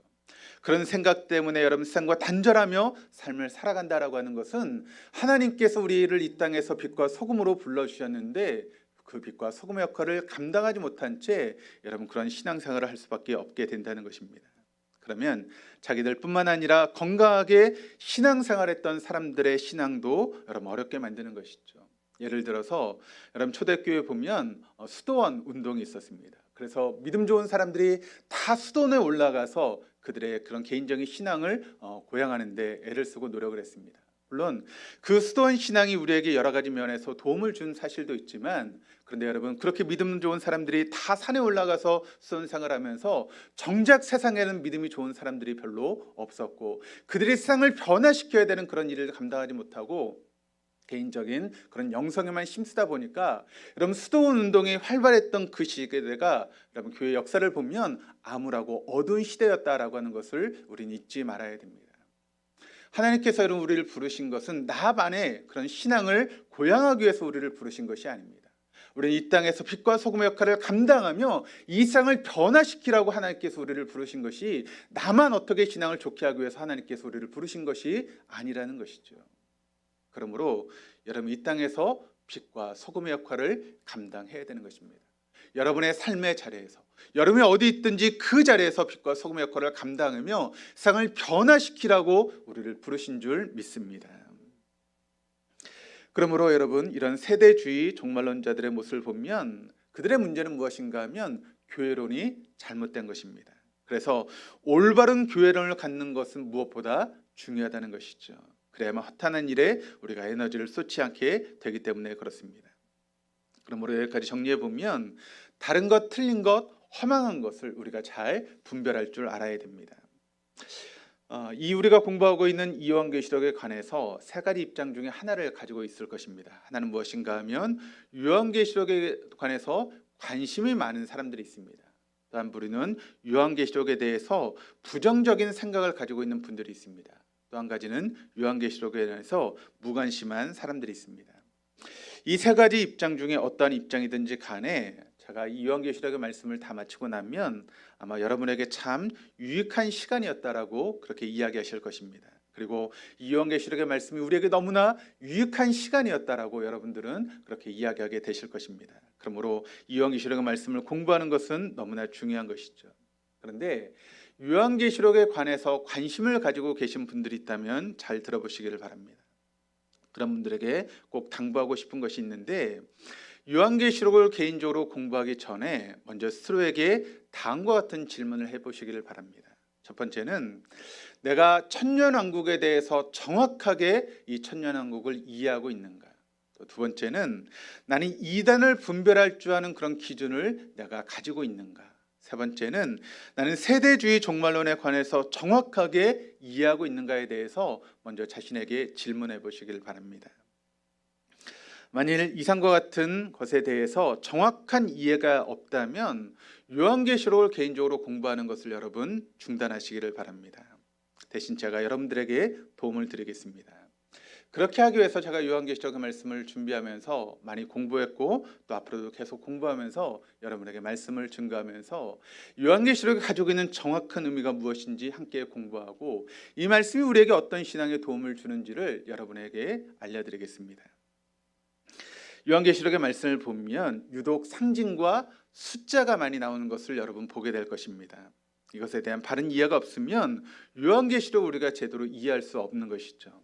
그런 생각 때문에 여러분 세상과 단절하며 삶을 살아간다라고 하는 것은 하나님께서 우리를 이 땅에서 빛과 소금으로 불러주셨는데 그 빛과 소금의 역할을 감당하지 못한 채 여러분 그런 신앙생활을 할 수밖에 없게 된다는 것입니다. 그러면 자기들뿐만 아니라 건강하게 신앙생활했던 사람들의 신앙도 여러분 어렵게 만드는 것이죠. 예를 들어서 여러분 초대교회에 보면 수도원 운동이 있었습니다. 그래서 믿음 좋은 사람들이 다 수도원에 올라가서 그들의 그런 개인적인 신앙을 고양하는 데 애를 쓰고 노력을 했습니다. 물론 그 수도원 신앙이 우리에게 여러 가지 면에서 도움을 준 사실도 있지만, 그런데 여러분 그렇게 믿음 좋은 사람들이 다 산에 올라가서 수도원 생활을 하면서 정작 세상에는 믿음이 좋은 사람들이 별로 없었고 그들이 세상을 변화시켜야 되는 그런 일을 감당하지 못하고 개인적인 그런 영성에만 힘쓰다 보니까 여러분 수도원 운동이 활발했던 그 시대가 여러분 교회 역사를 보면 암울하고 어두운 시대였다라고 하는 것을 우리는 잊지 말아야 됩니다. 하나님께서 여러분 우리를 부르신 것은 나만의 그런 신앙을 고양하기 위해서 우리를 부르신 것이 아닙니다. 우리는 이 땅에서 빛과 소금의 역할을 감당하며 이 세상을 변화시키라고 하나님께서 우리를 부르신 것이 나만 어떻게 신앙을 좋게 하기 위해서 하나님께서 우리를 부르신 것이 아니라는 것이죠. 그러므로 여러분 이 땅에서 빛과 소금의 역할을 감당해야 되는 것입니다. 여러분의 삶의 자리에서 여러분이 어디 있든지 그 자리에서 빛과 소금의 역할을 감당하며 세상을 변화시키라고 우리를 부르신 줄 믿습니다. 그러므로 여러분 이런 세대주의 종말론자들의 모습을 보면 그들의 문제는 무엇인가 하면 교회론이 잘못된 것입니다. 그래서 올바른 교회론을 갖는 것은 무엇보다 중요하다는 것이죠. 그래야만 허탄한 일에 우리가 에너지를 쏟지 않게 되기 때문에 그렇습니다. 그러므로 여기까지 정리해 보면 다른 것, 틀린 것, 허망한 것을 우리가 잘 분별할 줄 알아야 됩니다. 이 우리가 공부하고 있는 요한계시록에 관해서 세 가지 입장 중에 하나를 가지고 있을 것입니다. 하나는 무엇인가 하면 요한계시록에 관해서 관심이 많은 사람들이 있습니다. 또 한 부류는 요한계시록에 대해서 부정적인 생각을 가지고 있는 분들이 있습니다. 또 한 가지는 요한계시록에 대해서 무관심한 사람들이 있습니다. 이 세 가지 입장 중에 어떠한 입장이든지 간에 제가 이 요한계시록의 말씀을 다 마치고 나면 아마 여러분에게 참 유익한 시간이었다라고 그렇게 이야기하실 것입니다. 그리고 이 요한계시록의 말씀이 우리에게 너무나 유익한 시간이었다라고 여러분들은 그렇게 이야기하게 되실 것입니다. 그러므로 이 요한계시록의 말씀을 공부하는 것은 너무나 중요한 것이죠. 그런데 요한계시록에 관해서 관심을 가지고 계신 분들이 있다면 잘 들어보시기를 바랍니다. 그런 분들에게 꼭 당부하고 싶은 것이 있는데, 요한계시록을 개인적으로 공부하기 전에 먼저 스스로에게 다음과 같은 질문을 해보시기를 바랍니다. 첫 번째는 내가 천년왕국에 대해서 정확하게 이 천년왕국을 이해하고 있는가. 또 두 번째는 나는 이단을 분별할 줄 아는 그런 기준을 내가 가지고 있는가. 세 번째는 나는 세대주의 종말론에 관해서 정확하게 이해하고 있는가에 대해서 먼저 자신에게 질문해 보시길 바랍니다. 만일 이상과 같은 것에 대해서 정확한 이해가 없다면 요한계시록을 개인적으로 공부하는 것을 여러분 중단하시기를 바랍니다. 대신 제가 여러분들에게 도움을 드리겠습니다. 그렇게 하기 위해서 제가 요한계시록의 말씀을 준비하면서 많이 공부했고 또 앞으로도 계속 공부하면서 여러분에게 말씀을 증거하면서 요한계시록이 가지고 있는 정확한 의미가 무엇인지 함께 공부하고 이 말씀이 우리에게 어떤 신앙에 도움을 주는지를 여러분에게 알려드리겠습니다. 요한계시록의 말씀을 보면 유독 상징과 숫자가 많이 나오는 것을 여러분 보게 될 것입니다. 이것에 대한 바른 이해가 없으면 요한계시록 우리가 제대로 이해할 수 없는 것이죠.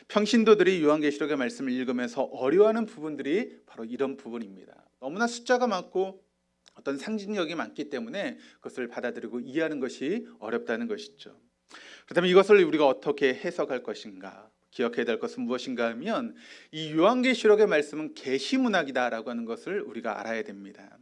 평신도들이 요한계시록의 말씀을 읽으면서 어려워하는 부분들이 바로 이런 부분입니다. 너무나 숫자가 많고 어떤 상징력이 많기 때문에 그것을 받아들이고 이해하는 것이 어렵다는 것이죠. 그렇다면 이것을 우리가 어떻게 해석할 것인가? 기억해야 될 것은 무엇인가 하면 이 요한계시록의 말씀은 계시문학이다라고 하는 것을 우리가 알아야 됩니다.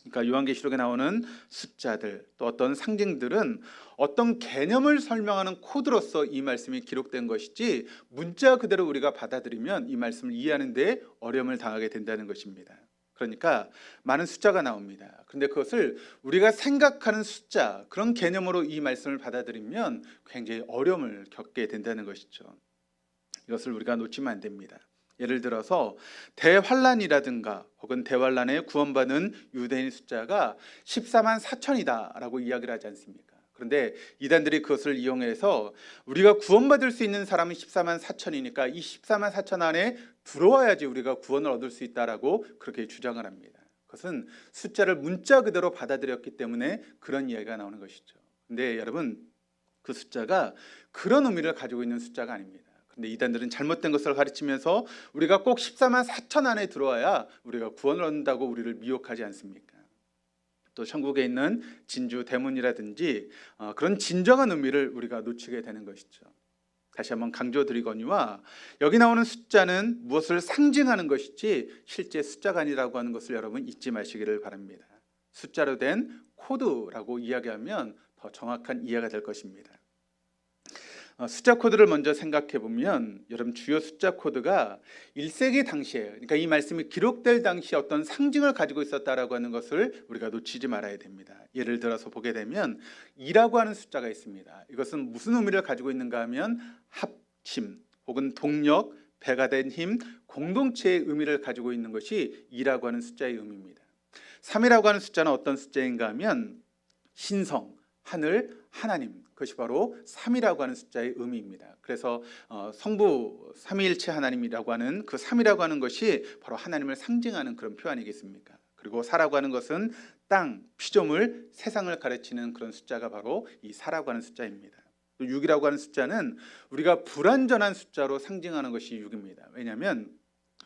그러니까 요한계시록에 나오는 숫자들 또 어떤 상징들은 어떤 개념을 설명하는 코드로서 이 말씀이 기록된 것이지 문자 그대로 우리가 받아들이면 이 말씀을 이해하는 데 어려움을 당하게 된다는 것입니다. 그러니까 많은 숫자가 나옵니다. 그런데 그것을 우리가 생각하는 숫자 그런 개념으로 이 말씀을 받아들이면 굉장히 어려움을 겪게 된다는 것이죠. 이것을 우리가 놓치면 안 됩니다. 예를 들어서 대환란이라든가 혹은 대환란에 구원받은 유대인 숫자가 14만 4천이다 라고 이야기를 하지 않습니까? 그런데 이단들이 그것을 이용해서 우리가 구원받을 수 있는 사람은 14만 4천이니까 이 14만 4천 안에 들어와야지 우리가 구원을 얻을 수 있다라고 그렇게 주장을 합니다. 그것은 숫자를 문자 그대로 받아들였기 때문에 그런 이야기가 나오는 것이죠. 근데 여러분 그 숫자가 그런 의미를 가지고 있는 숫자가 아닙니다. 근데 이단들은 잘못된 것을 가르치면서 우리가 꼭 14만 4천 안에 들어와야 우리가 구원을 얻는다고 우리를 미혹하지 않습니까? 또 천국에 있는 진주 대문이라든지 그런 진정한 의미를 우리가 놓치게 되는 것이죠. 다시 한번 강조드리거니와 여기 나오는 숫자는 무엇을 상징하는 것이지 실제 숫자가 아니라고 하는 것을 여러분 잊지 마시기를 바랍니다. 숫자로 된 코드라고 이야기하면 더 정확한 이해가 될 것입니다. 숫자 코드를 먼저 생각해 보면 여러분 주요 숫자 코드가 1세기 당시에 그러니까 이 말씀이 기록될 당시에 어떤 상징을 가지고 있었다라고 하는 것을 우리가 놓치지 말아야 됩니다. 예를 들어서 보게 되면 2라고 하는 숫자가 있습니다. 이것은 무슨 의미를 가지고 있는가 하면 합심 혹은 동력, 배가 된 힘, 공동체의 의미를 가지고 있는 것이 2라고 하는 숫자의 의미입니다. 3이라고 하는 숫자는 어떤 숫자인가 하면 신성, 하늘, 하나님 그것이 바로 3이라고 하는 숫자의 의미입니다. 그래서 성부 삼위일체 하나님이라고 하는 그 3이라고 하는 것이 바로 하나님을 상징하는 그런 표 아니겠습니까? 그리고 4라고 하는 것은 땅, 피조물, 세상을 가르치는 그런 숫자가 바로 이 4라고 하는 숫자입니다. 또 6이라고 하는 숫자는 우리가 불완전한 숫자로 상징하는 것이 6입니다. 왜냐하면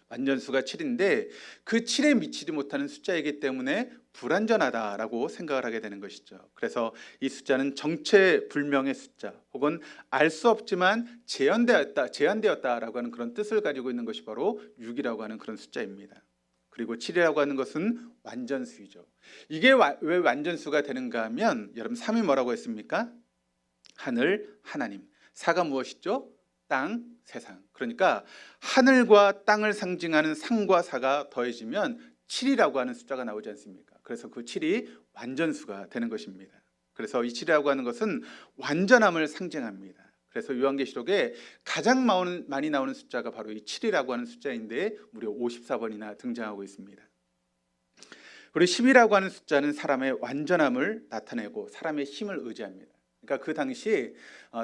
완전수가 7인데 그 7에 미치지 못하는 숫자이기 때문에 불완전하다라고 생각을 하게 되는 것이죠. 그래서 이 숫자는 정체불명의 숫자 혹은 알 수 없지만 제한되었다라고 하는 그런 뜻을 가지고 있는 것이 바로 6이라고 하는 그런 숫자입니다. 그리고 7이라고 하는 것은 완전수이죠. 이게 왜 완전수가 되는가 하면 여러분 3이 뭐라고 했습니까? 하늘, 하나님. 4가 무엇이죠? 땅, 세상. 그러니까 하늘과 땅을 상징하는 상과 사가 더해지면 7이라고 하는 숫자가 나오지 않습니까? 그래서 그 7이 완전수가 되는 것입니다. 그래서 이 7이라고 하는 것은 완전함을 상징합니다. 그래서 요한계시록에 가장 많이 나오는 숫자가 바로 이 7이라고 하는 숫자인데 무려 54번이나 등장하고 있습니다. 그리고 10이라고 하는 숫자는 사람의 완전함을 나타내고 사람의 힘을 의지합니다. 그러니까 그 당시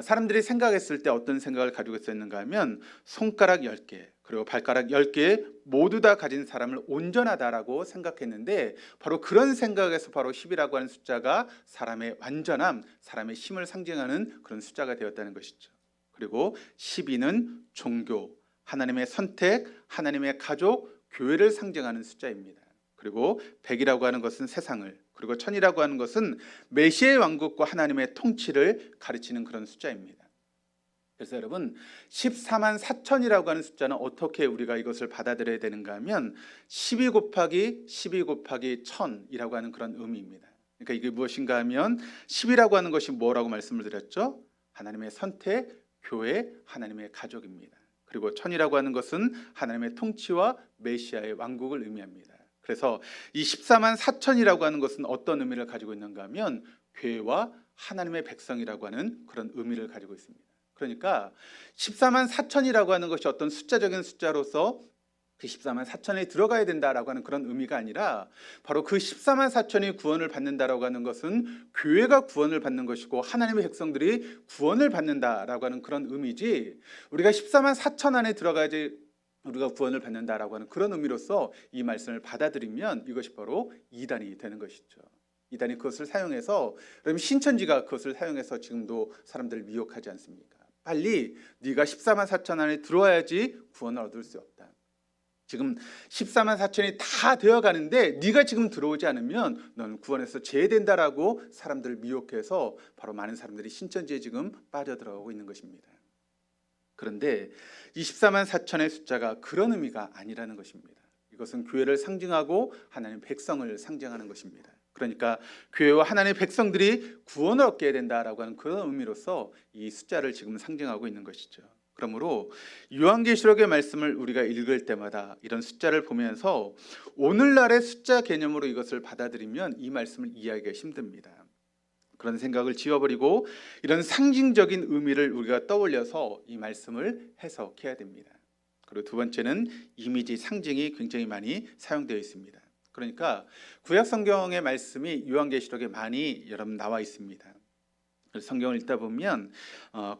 사람들이 생각했을 때 어떤 생각을 가지고 있었는가 하면 손가락 10개 그리고 발가락 10개 모두 다 가진 사람을 온전하다라고 생각했는데 바로 그런 생각에서 바로 10이라고 하는 숫자가 사람의 완전함, 사람의 힘을 상징하는 그런 숫자가 되었다는 것이죠. 그리고 12는 종교, 하나님의 선택, 하나님의 가족, 교회를 상징하는 숫자입니다. 그리고 100이라고 하는 것은 세상을, 그리고 1000이라고 하는 것은 메시아의 왕국과 하나님의 통치를 가르치는 그런 숫자입니다. 그래서 여러분 14만 4천이라고 하는 숫자는 어떻게 우리가 이것을 받아들여야 되는가 하면 12 곱하기 12 곱하기 1000이라고 하는 그런 의미입니다. 그러니까 이게 무엇인가 하면 10이라고 하는 것이 뭐라고 말씀을 드렸죠? 하나님의 선택, 교회, 하나님의 가족입니다. 그리고 1000이라고 하는 것은 하나님의 통치와 메시아의 왕국을 의미합니다. 그래서 이 14만 4천이라고 하는 것은 어떤 의미를 가지고 있는가 하면 교회와 하나님의 백성이라고 하는 그런 의미를 가지고 있습니다. 그러니까 14만 4천이라고 하는 것이 어떤 숫자적인 숫자로서 그 14만 4천에 들어가야 된다라고 하는 그런 의미가 아니라 바로 그 14만 4천이 구원을 받는다라고 하는 것은 교회가 구원을 받는 것이고 하나님의 백성들이 구원을 받는다라고 하는 그런 의미지, 우리가 14만 4천 안에 들어가야지 우리가 구원을 받는다라고 하는 그런 의미로서 이 말씀을 받아들이면 이것이 바로 이단이 되는 것이죠. 이단이 그것을 사용해서, 그럼 신천지가 그것을 사용해서 지금도 사람들을 미혹하지 않습니까? 빨리 네가 14만 4천 안에 들어와야지 구원을 얻을 수 없다. 지금 14만 4천이 다 되어가는데 네가 지금 들어오지 않으면 너는 구원에서 제외된다라고 사람들을 미혹해서 바로 많은 사람들이 신천지에 지금 빠져들어가고 있는 것입니다. 그런데 24만 4천의 숫자가 그런 의미가 아니라는 것입니다. 이것은 교회를 상징하고 하나님 백성을 상징하는 것입니다. 그러니까 교회와 하나님의 백성들이 구원을 얻게 된다라고 하는 그런 의미로서 이 숫자를 지금 상징하고 있는 것이죠. 그러므로 요한계시록의 말씀을 우리가 읽을 때마다 이런 숫자를 보면서 오늘날의 숫자 개념으로 이것을 받아들이면 이 말씀을 이해하기가 힘듭니다. 그런 생각을 지워버리고 이런 상징적인 의미를 우리가 떠올려서 이 말씀을 해석해야 됩니다. 그리고 두 번째는 이미지, 상징이 굉장히 많이 사용되어 있습니다. 그러니까 구약 성경의 말씀이 요한계시록에 많이 여러분 나와 있습니다. 그래서 성경을 읽다 보면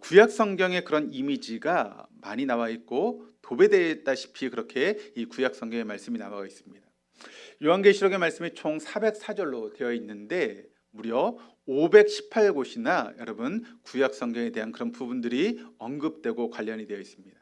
구약 성경의 그런 이미지가 많이 나와 있고 도배되었다시피 그렇게 이 구약 성경의 말씀이 나와 있습니다. 요한계시록의 말씀이 총 404절로 되어 있는데 무려 518곳이나 여러분 구약 성경에 대한 그런 부분들이 언급되고 관련이 되어 있습니다.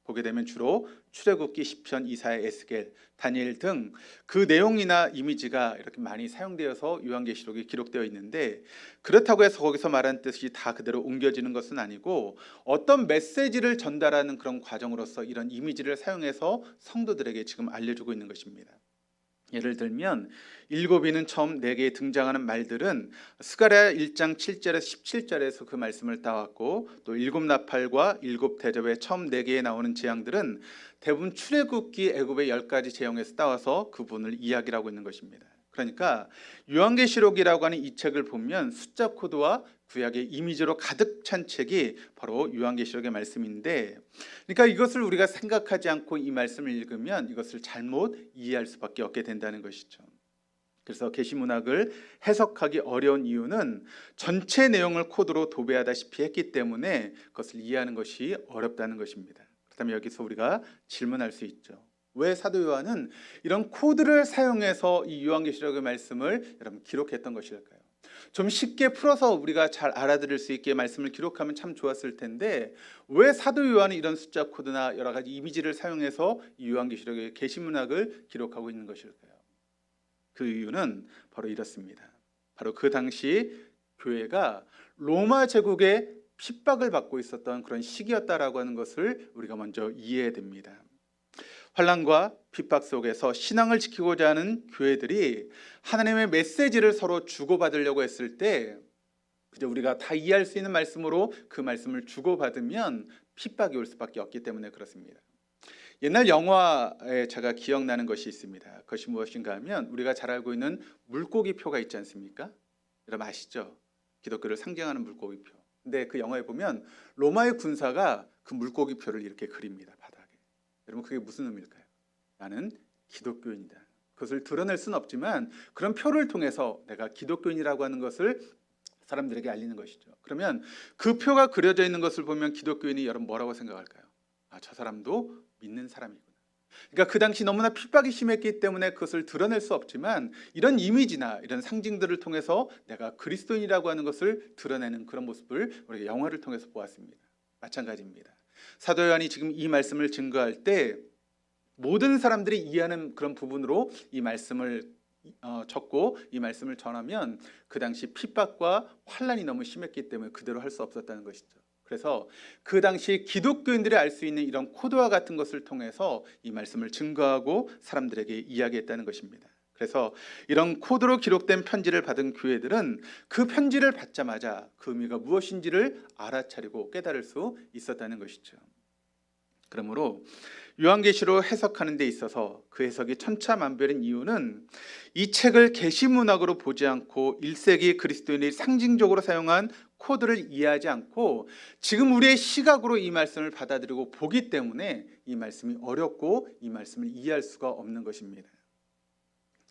보게 되면 주로 출애굽기, 시편, 이사야, 에스겔, 다니엘 등 그 내용이나 이미지가 이렇게 많이 사용되어서 요한계시록이 기록되어 있는데, 그렇다고 해서 거기서 말한 뜻이 다 그대로 옮겨지는 것은 아니고 어떤 메시지를 전달하는 그런 과정으로서 이런 이미지를 사용해서 성도들에게 지금 알려주고 있는 것입니다. 예를 들면 일곱이는 처음 4개에 등장하는 말들은 스가랴 1장 7절에서 17절에서 그 말씀을 따왔고, 또 일곱 나팔과 일곱 대접에 처음 4개에 나오는 재앙들은 대부분 출애굽기 애굽의 10가지 재앙에서 따와서 그 부분을 이야기하고 있는 것입니다. 그러니까 요한계시록이라고 하는 이 책을 보면 숫자 코드와 구약의 이미지로 가득 찬 책이 바로 요한계시록의 말씀인데, 그러니까 이것을 우리가 생각하지 않고 이 말씀을 읽으면 이것을 잘못 이해할 수밖에 없게 된다는 것이죠. 그래서 계시문학을 해석하기 어려운 이유는 전체 내용을 코드로 도배하다시피 했기 때문에 그것을 이해하는 것이 어렵다는 것입니다. 그렇다면 여기서 우리가 질문할 수 있죠. 왜 사도 요한은 이런 코드를 사용해서 이 요한계시록의 말씀을 여러분 기록했던 것일까요? 좀 쉽게 풀어서 우리가 잘 알아들을 수 있게 말씀을 기록하면 참 좋았을 텐데, 왜 사도 요한은 이런 숫자 코드나 여러 가지 이미지를 사용해서 이 요한계시록의 계시문학을 기록하고 있는 것일까요? 그 이유는 바로 이렇습니다. 바로 그 당시 교회가 로마 제국의 핍박을 받고 있었던 그런 시기였다라고 하는 것을 우리가 먼저 이해해야 됩니다. 환난과 핍박 속에서 신앙을 지키고자 하는 교회들이 하나님의 메시지를 서로 주고받으려고 했을 때 그저 우리가 다 이해할 수 있는 말씀으로 그 말씀을 주고받으면 핍박이 올 수밖에 없기 때문에 그렇습니다. 옛날 영화에 제가 기억나는 것이 있습니다. 그것이 무엇인가 하면 우리가 잘 알고 있는 물고기표가 있지 않습니까? 여러분 아시죠? 기독교를 상징하는 물고기표. 근데 그 영화에 보면 로마의 군사가 그 물고기표를 이렇게 그립니다. 바닥에. 여러분 그게 무슨 의미일까요? 나는 기독교인이다. 그것을 드러낼 수는 없지만 그런 표를 통해서 내가 기독교인이라고 하는 것을 사람들에게 알리는 것이죠. 그러면 그 표가 그려져 있는 것을 보면 기독교인이 여러분 뭐라고 생각할까요? 아, 저 사람도 믿는 사람이구나. 그러니까 그 당시 너무나 핍박이 심했기 때문에 그것을 드러낼 수 없지만 이런 이미지나 이런 상징들을 통해서 내가 그리스도인이라고 하는 것을 드러내는 그런 모습을 우리가 영화를 통해서 보았습니다. 마찬가지입니다. 사도 요한이 지금 이 말씀을 증거할 때 모든 사람들이 이해하는 그런 부분으로 이 말씀을 적고 이 말씀을 전하면 그 당시 핍박과 환란이 너무 심했기 때문에 그대로 할 수 없었다는 것이죠. 그래서 그 당시 기독교인들이 알 수 있는 이런 코드와 같은 것을 통해서 이 말씀을 증거하고 사람들에게 이야기했다는 것입니다. 그래서 이런 코드로 기록된 편지를 받은 교회들은 그 편지를 받자마자 그 의미가 무엇인지를 알아차리고 깨달을 수 있었다는 것이죠. 그러므로 요한계시록 해석하는 데 있어서 그 해석이 천차만별인 이유는 이 책을 계시문학으로 보지 않고 1세기 그리스도인이 상징적으로 사용한 코드를 이해하지 않고 지금 우리의 시각으로 이 말씀을 받아들이고 보기 때문에 이 말씀이 어렵고 이 말씀을 이해할 수가 없는 것입니다.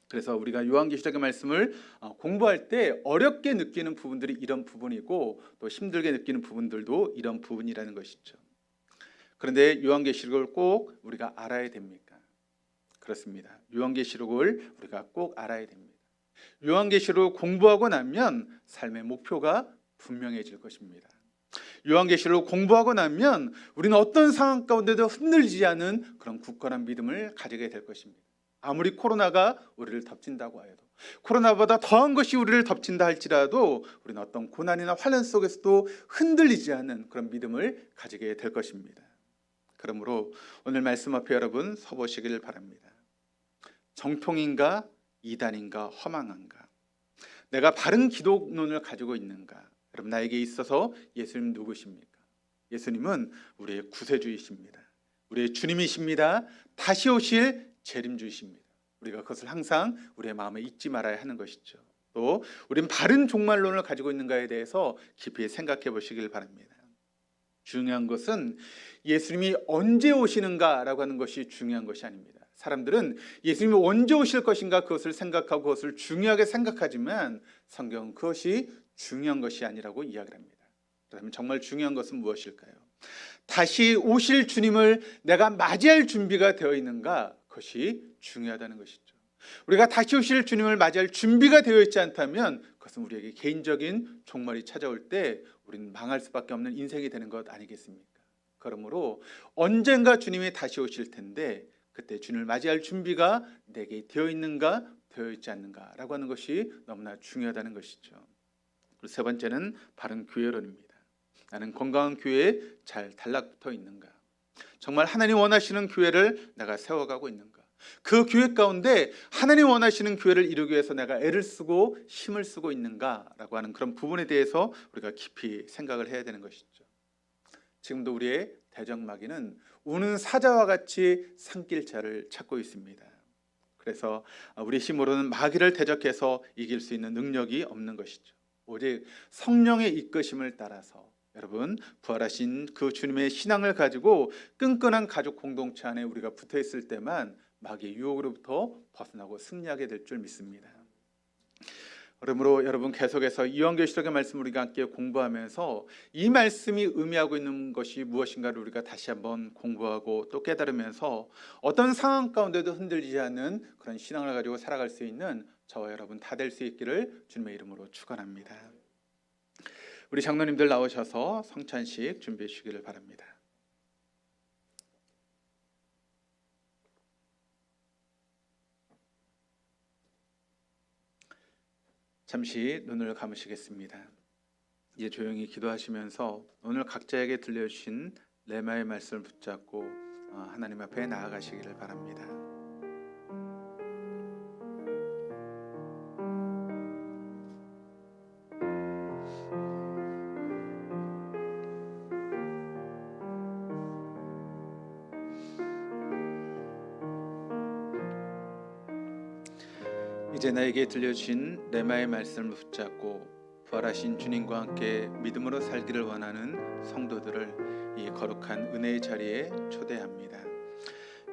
그래서 우리가 요한계시록의 말씀을 공부할 때 어렵게 느끼는 부분들이 이런 부분이고 또 힘들게 느끼는 부분들도 이런 부분이라는 것이죠. 그런데 요한계시록을 꼭 우리가 알아야 됩니까? 그렇습니다. 요한계시록을 우리가 꼭 알아야 됩니다. 요한계시록을 공부하고 나면 삶의 목표가 분명해질 것입니다. 요한계시록을 공부하고 나면 우리는 어떤 상황 가운데도 흔들리지 않은 그런 굳건한 믿음을 가지게 될 것입니다. 아무리 코로나가 우리를 덮친다고 해도, 코로나보다 더한 것이 우리를 덮친다 할지라도 우리는 어떤 고난이나 환난 속에서도 흔들리지 않는 그런 믿음을 가지게 될 것입니다. 그러므로 오늘 말씀 앞에 여러분 서보시길 바랍니다. 정통인가 이단인가 허망한가? 내가 바른 기독론을 가지고 있는가? 여러분, 나에게 있어서 예수님 누구십니까? 예수님은 우리의 구세주이십니다. 우리의 주님이십니다. 다시 오실 재림주이십니다. 우리가 그것을 항상 우리의 마음에 잊지 말아야 하는 것이죠. 또 우리는 바른 종말론을 가지고 있는가에 대해서 깊이 생각해 보시길 바랍니다. 중요한 것은 예수님이 언제 오시는가라고 하는 것이 중요한 것이 아닙니다. 사람들은 예수님이 언제 오실 것인가 그것을 생각하고 그것을 중요하게 생각하지만 성경은 그것이 중요한 것이 아니라고 이야기를 합니다. 그렇다면 정말 중요한 것은 무엇일까요? 다시 오실 주님을 내가 맞이할 준비가 되어 있는가, 그것이 중요하다는 것이죠. 우리가 다시 오실 주님을 맞이할 준비가 되어 있지 않다면 그것은 우리에게 개인적인 종말이 찾아올 때 우리는 망할 수밖에 없는 인생이 되는 것 아니겠습니까? 그러므로 언젠가 주님이 다시 오실 텐데 그때 주님을 맞이할 준비가 내게 되어 있는가 되어 있지 않는가라고 하는 것이 너무나 중요하다는 것이죠. 그리고 세 번째는 바른 교회론입니다. 나는 건강한 교회에 잘 달라붙어 있는가? 정말 하나님 원하시는 교회를 내가 세워가고 있는가? 그 교회 가운데 하나님 원하시는 교회를 이루기 위해서 내가 애를 쓰고 힘을 쓰고 있는가라고 하는 그런 부분에 대해서 우리가 깊이 생각을 해야 되는 것이죠. 지금도 우리의 대적마귀는 우는 사자와 같이 산길자를 찾고 있습니다. 그래서 우리 힘으로는 마귀를 대적해서 이길 수 있는 능력이 없는 것이죠. 오직 성령의 이끄심을 따라서 여러분, 부활하신 그 주님의 신앙을 가지고 끈끈한 가족 공동체 안에 우리가 붙어 있을 때만 마귀의 유혹으로부터 벗어나고 승리하게 될 줄 믿습니다. 그러므로 여러분, 계속해서 요한계시록의 말씀을 우리가 함께 공부하면서 이 말씀이 의미하고 있는 것이 무엇인가를 우리가 다시 한번 공부하고 또 깨달으면서 어떤 상황 가운데도 흔들리지 않는 그런 신앙을 가지고 살아갈 수 있는 저와 여러분 다 될 수 있기를 주님의 이름으로 축원합니다. 우리 장로님들 나오셔서 성찬식 준비해 주시기를 바랍니다. 잠시 눈을 감으시겠습니다. 이제 조용히 기도하시면서 오늘 각자에게 들려주신 레마의 말씀을 붙잡고 하나님 앞에 나아가시기를 바랍니다. 이제 나에게 들려주신 레마의 말씀을 붙잡고 부활하신 주님과 함께 믿음으로 살기를 원하는 성도들을 이 거룩한 은혜의 자리에 초대합니다.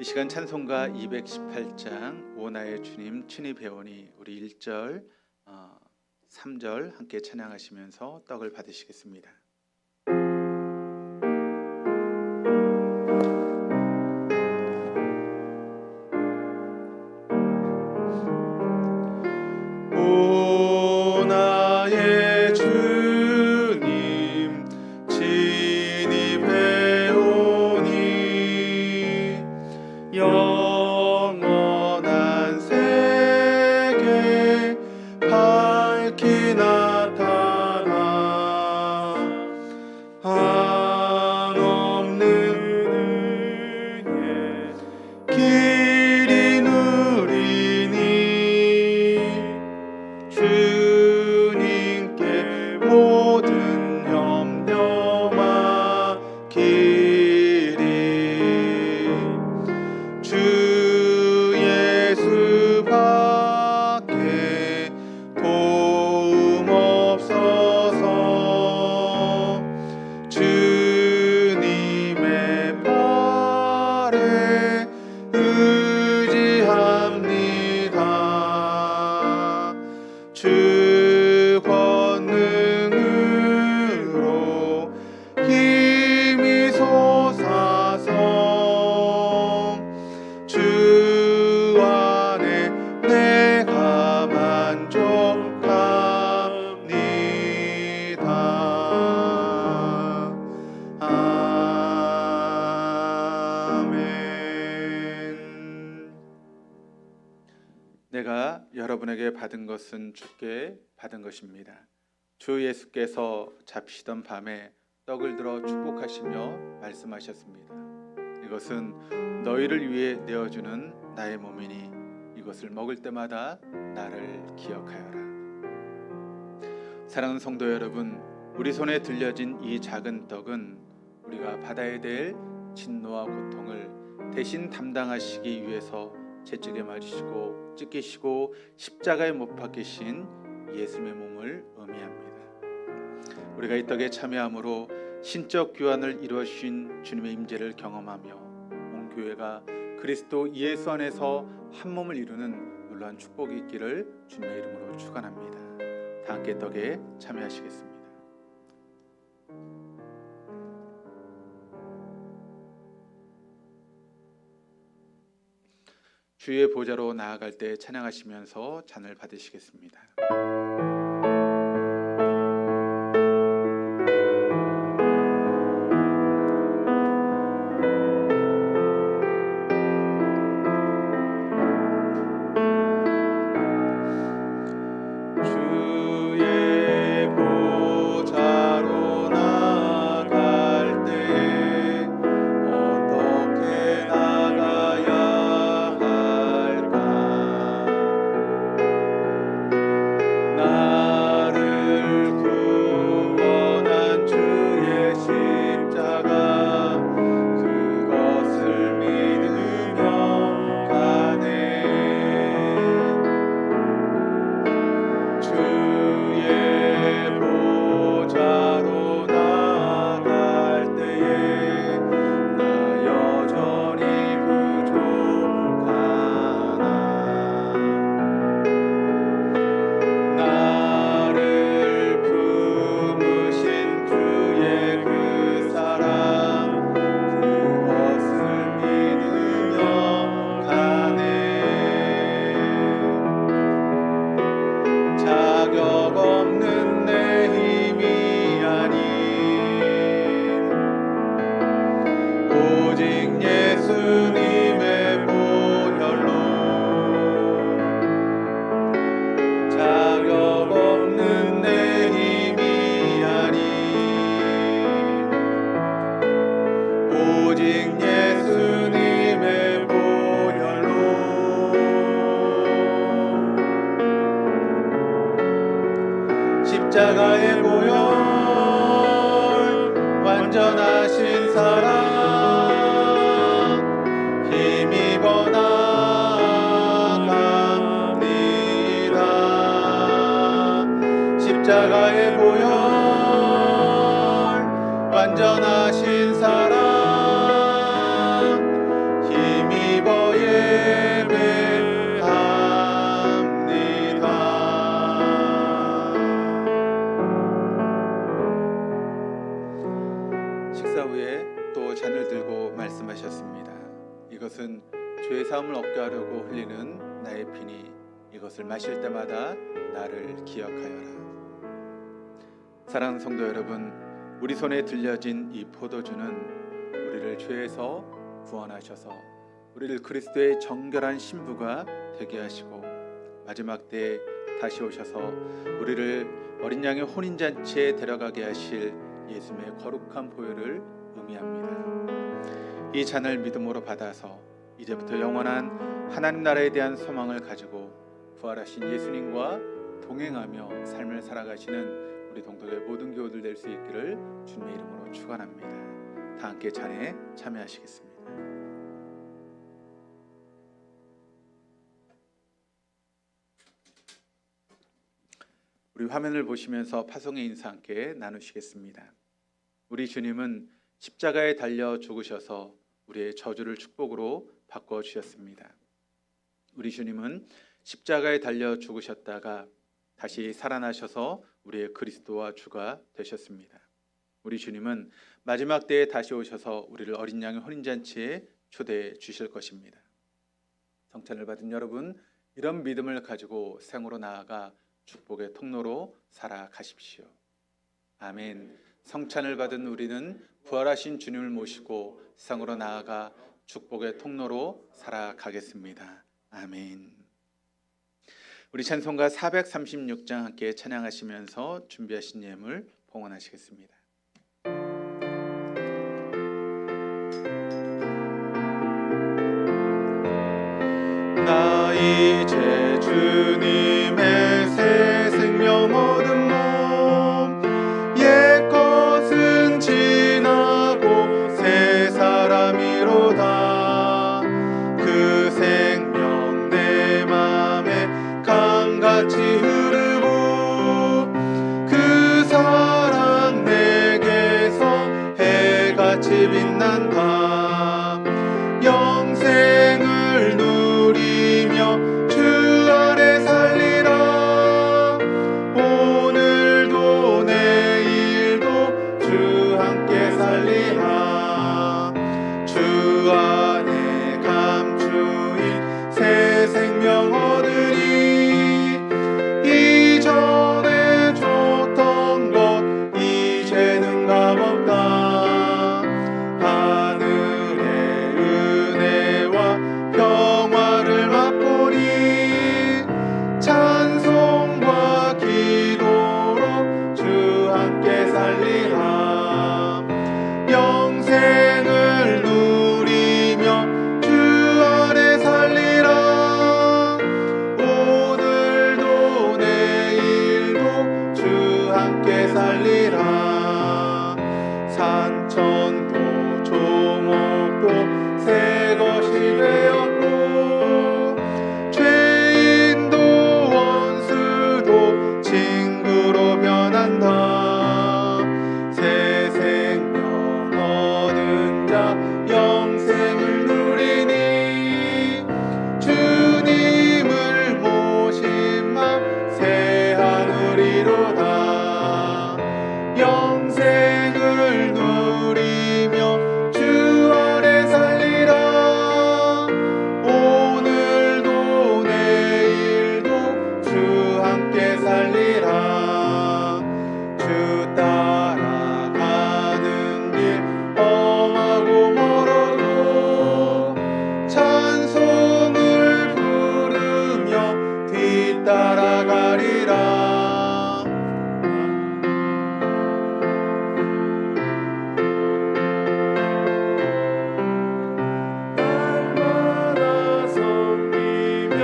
이 시간 찬송가 218장 오 나의 주님 친히 배우니 우리 1절 3절 함께 찬양하시면서 떡을 받으시겠습니다. 오 나의 주님 친히 배우니 주 권능으로 힘이 솟아서 주 안에 내가 만족합니다. 아멘. 내가 여러분에게 받은 것은 주께 받은 것입니다. 주 예수께서 잡히시던 밤에 떡을 들어 축복하시며 말씀하셨습니다. 이것은 너희를 위해 내어주는 나의 몸이니 이것을 먹을 때마다 나를 기억하여라. 사랑하는 성도 여러분, 우리 손에 들려진 이 작은 떡은 우리가 받아야 될 진노와 고통을 대신 담당하시기 위해서 채찍에 맞으시고 찢기시고 십자가에 못 박히신 예수님의 몸을 의미합니다. 우리가 이 떡에 참여함으로 신적 교환을 이루어 주신 주님의 임재를 경험하며 온 교회가 그리스도 예수 안에서 한 몸을 이루는 놀라운 축복이 있기를 주님의 이름으로 축원합니다. 다 함께 떡에 참여하시겠습니다. 주의 보좌로 나아갈 때 찬양하시면서 잔을 받으시겠습니다. 주의 보좌로 나아갈 때 어떻게 나가야 할까? 나를 구원한 주의 십자가 그것을 믿으며 가네. 주의 보좌로 나아갈 때에 나 여전히 부족하나. 나를 품으신 주의 그 사랑 그것을 믿으며 가네. 자격 없는 내 힘이 아닌 오직 예수님의 보혈로 자격 없는 내 힘이 아닌 오직 예수님의 보혈로 십자가의 보혈 완전하신 사랑 힘입어 나갑니다. 십자가의 보혈 완전하신 사랑 힘입어 예배합니다. 식사 후에 또 잔을 들고 말씀하셨습니다. 이것은 죄 사함을 얻게 하려고 흘리는 나의 피니 이것을 마실 때마다 나를 기억하여라. 사랑하는 성도 여러분, 우리 손에 들려진 이 포도주는 우리를 죄에서 구원하셔서 우리를 그리스도의 정결한 신부가 되게 하시고 마지막 때에 다시 오셔서 우리를 어린 양의 혼인잔치에 데려가게 하실 예수님의 거룩한 보혈을 의미합니다. 이 잔을 믿음으로 받아서 이제부터 영원한 하나님 나라에 대한 소망을 가지고 부활하신 예수님과 동행하며 삶을 살아가시는 우리 동독의 모든 교우들 될 수 있기를 주님의 이름으로 축원합니다. 다 함께 잔에 참여하시겠습니다. 우리 화면을 보시면서 파송의 인사 함께 나누시겠습니다. 우리 주님은 십자가에 달려 죽으셔서 우리의 저주를 축복으로 바꿔 주셨습니다. 우리 주님은 십자가에 달려 죽으셨다가 다시 살아나셔서 우리의 그리스도와 주가 되셨습니다. 우리 주님은 마지막 때에 다시 오셔서 우리를 어린 양의 혼인잔치에 초대해 주실 것입니다. 성찬을 받은 여러분, 이런 믿음을 가지고 생으로 나아가 축복의 통로로 살아가십시오. 아멘. 성찬을 받은 우리는 부활하신 주님을 모시고 세상으로 나아가 축복의 통로로 살아가겠습니다. 아멘. 우리 찬송가 436장 함께 찬양하시면서 준비하신 예물 봉헌하시겠습니다. 나 이제 주님의 새 생명 얻은 몸, 옛 것은 지나고 새 사람이로다. 그 생명 내 맘에 강같이 흐르고 그 사랑 내게서 해같이 빛난다. 영생을 누리며 주 안에 살리라. 오늘도 내일도 주 함께 살리라. 주 안에 감추인 새 생명 얻으리. 이전에 줬던 것 이제는 값없다. 하늘의 은혜와 평화를 맛보니 찬송과 기도로 주 함께 살리라. 영생을 누리며 주 안에 살리라. 오늘도 내일도 주 함께 살리라. 산천도 조목도 새 것이 되었고 죄인도 원수도 친구로 변한다. 새 생명 얻은 자 영생을 누리니 주님을 모신 맘 새 하늘이로다. 영생을 누리며 주 안에 살리라. 오늘도 내일도 주 함께 살리라. 주 따라가는 길 험하고 멀어도 찬송을 부르며 뒤따라가리라. 날마다 섬기며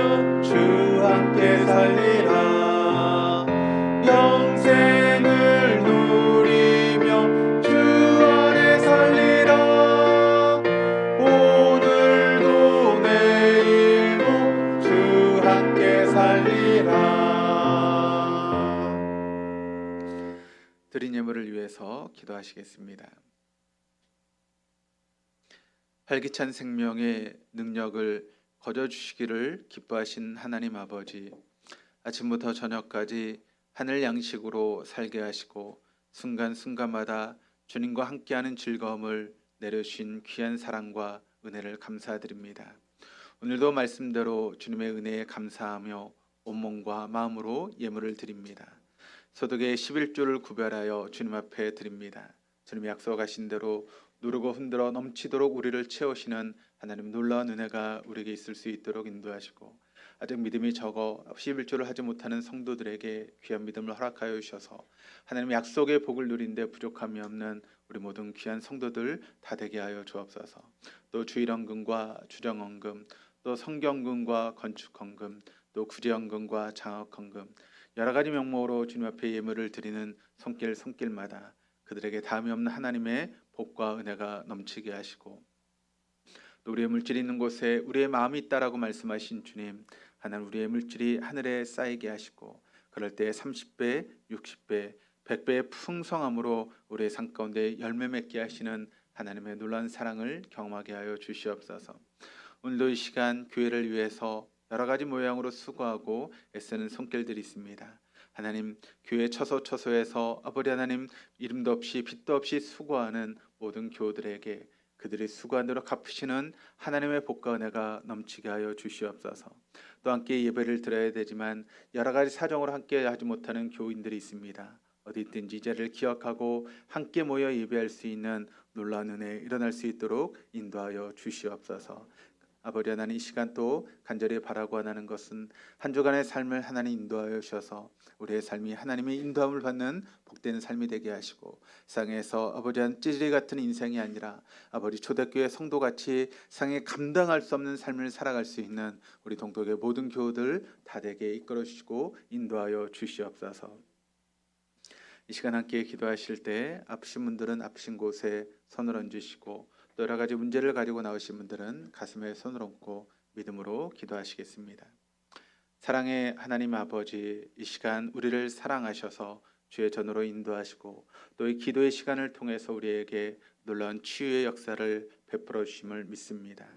주 함께 살리라. 영생을 누리며 주 안에 살리라. 오늘도 내일도 주 함께 살리라. 드린 예물을 위해서 기도하시겠습니다. 활기찬 생명의 능력을 거저주시기를 기뻐하신 하나님 아버지, 아침부터 저녁까지 하늘 양식으로 살게 하시고 순간순간마다 주님과 함께하는 즐거움을 내려주신 귀한 사랑과 은혜를 감사드립니다. 오늘도 말씀대로 주님의 은혜에 감사하며 온몸과 마음으로 예물을 드립니다. 소득의 11조를 구별하여 주님 앞에 드립니다. 주님이 약속하신 대로 누르고 흔들어 넘치도록 우리를 채우시는 하나님 놀라운 은혜가 우리에게 있을 수 있도록 인도하시고, 아직 믿음이 적어 11조를 하지 못하는 성도들에게 귀한 믿음을 허락하여 주셔서 하나님 약속의 복을 누린데 부족함이 없는 우리 모든 귀한 성도들 다 되게 하여 주옵소서. 또 주일헌금과 주정헌금, 또 성경금과 건축헌금, 또 구제헌금과 장학헌금, 여러 가지 명목으로 주님 앞에 예물을 드리는 손길마다 그들에게 다음이 없는 하나님의 복과 은혜가 넘치게 하시고, 또 우리의 물질이 있는 곳에 우리의 마음이 있다라고 말씀하신 주님, 하나님 우리의 물질이 하늘에 쌓이게 하시고 그럴 때 30배, 60배, 100배의 풍성함으로 우리의 삶 가운데 열매 맺게 하시는 하나님의 놀라운 사랑을 경험하게 하여 주시옵소서. 오늘도 이 시간 교회를 위해서 여러 가지 모양으로 수고하고 애쓰는 손길들이 있습니다. 하나님 교회 처소처소에서 아버지 하나님 이름도 없이 빛도 없이 수고하는 모든 교우들에게 그들이 수고한 대로 갚으시는 하나님의 복과 은혜가 넘치게 하여 주시옵소서. 또 함께 예배를 드려야 되지만 여러 가지 사정으로 함께 하지 못하는 교인들이 있습니다. 어디 있든지 이 자리를 기억하고 함께 모여 예배할 수 있는 놀라운 은혜 일어날 수 있도록 인도하여 주시옵소서. 아버지 하나님 이 시간 또 간절히 바라고 원하는 것은 한 주간의 삶을 하나님 인도하여 주셔서 우리의 삶이 하나님의 인도함을 받는 복된 삶이 되게 하시고 세상에서 아버지 한 찌질이 같은 인생이 아니라 아버지 초대교회 성도같이 세상에 감당할 수 없는 삶을 살아갈 수 있는 우리 동독의 모든 교우들 다 되게 이끌어 주시고 인도하여 주시옵소서. 이 시간 함께 기도하실 때 아프신 분들은 아프신 곳에 손을 얹으시고 또 여러 가지 문제를 가지고 나오신 분들은 가슴에 손을 얹고 믿음으로 기도하시겠습니다. 사랑의 하나님 아버지, 이 시간 우리를 사랑하셔서 주의 전으로 인도하시고 또 이 기도의 시간을 통해서 우리에게 놀라운 치유의 역사를 베풀어 주심을 믿습니다.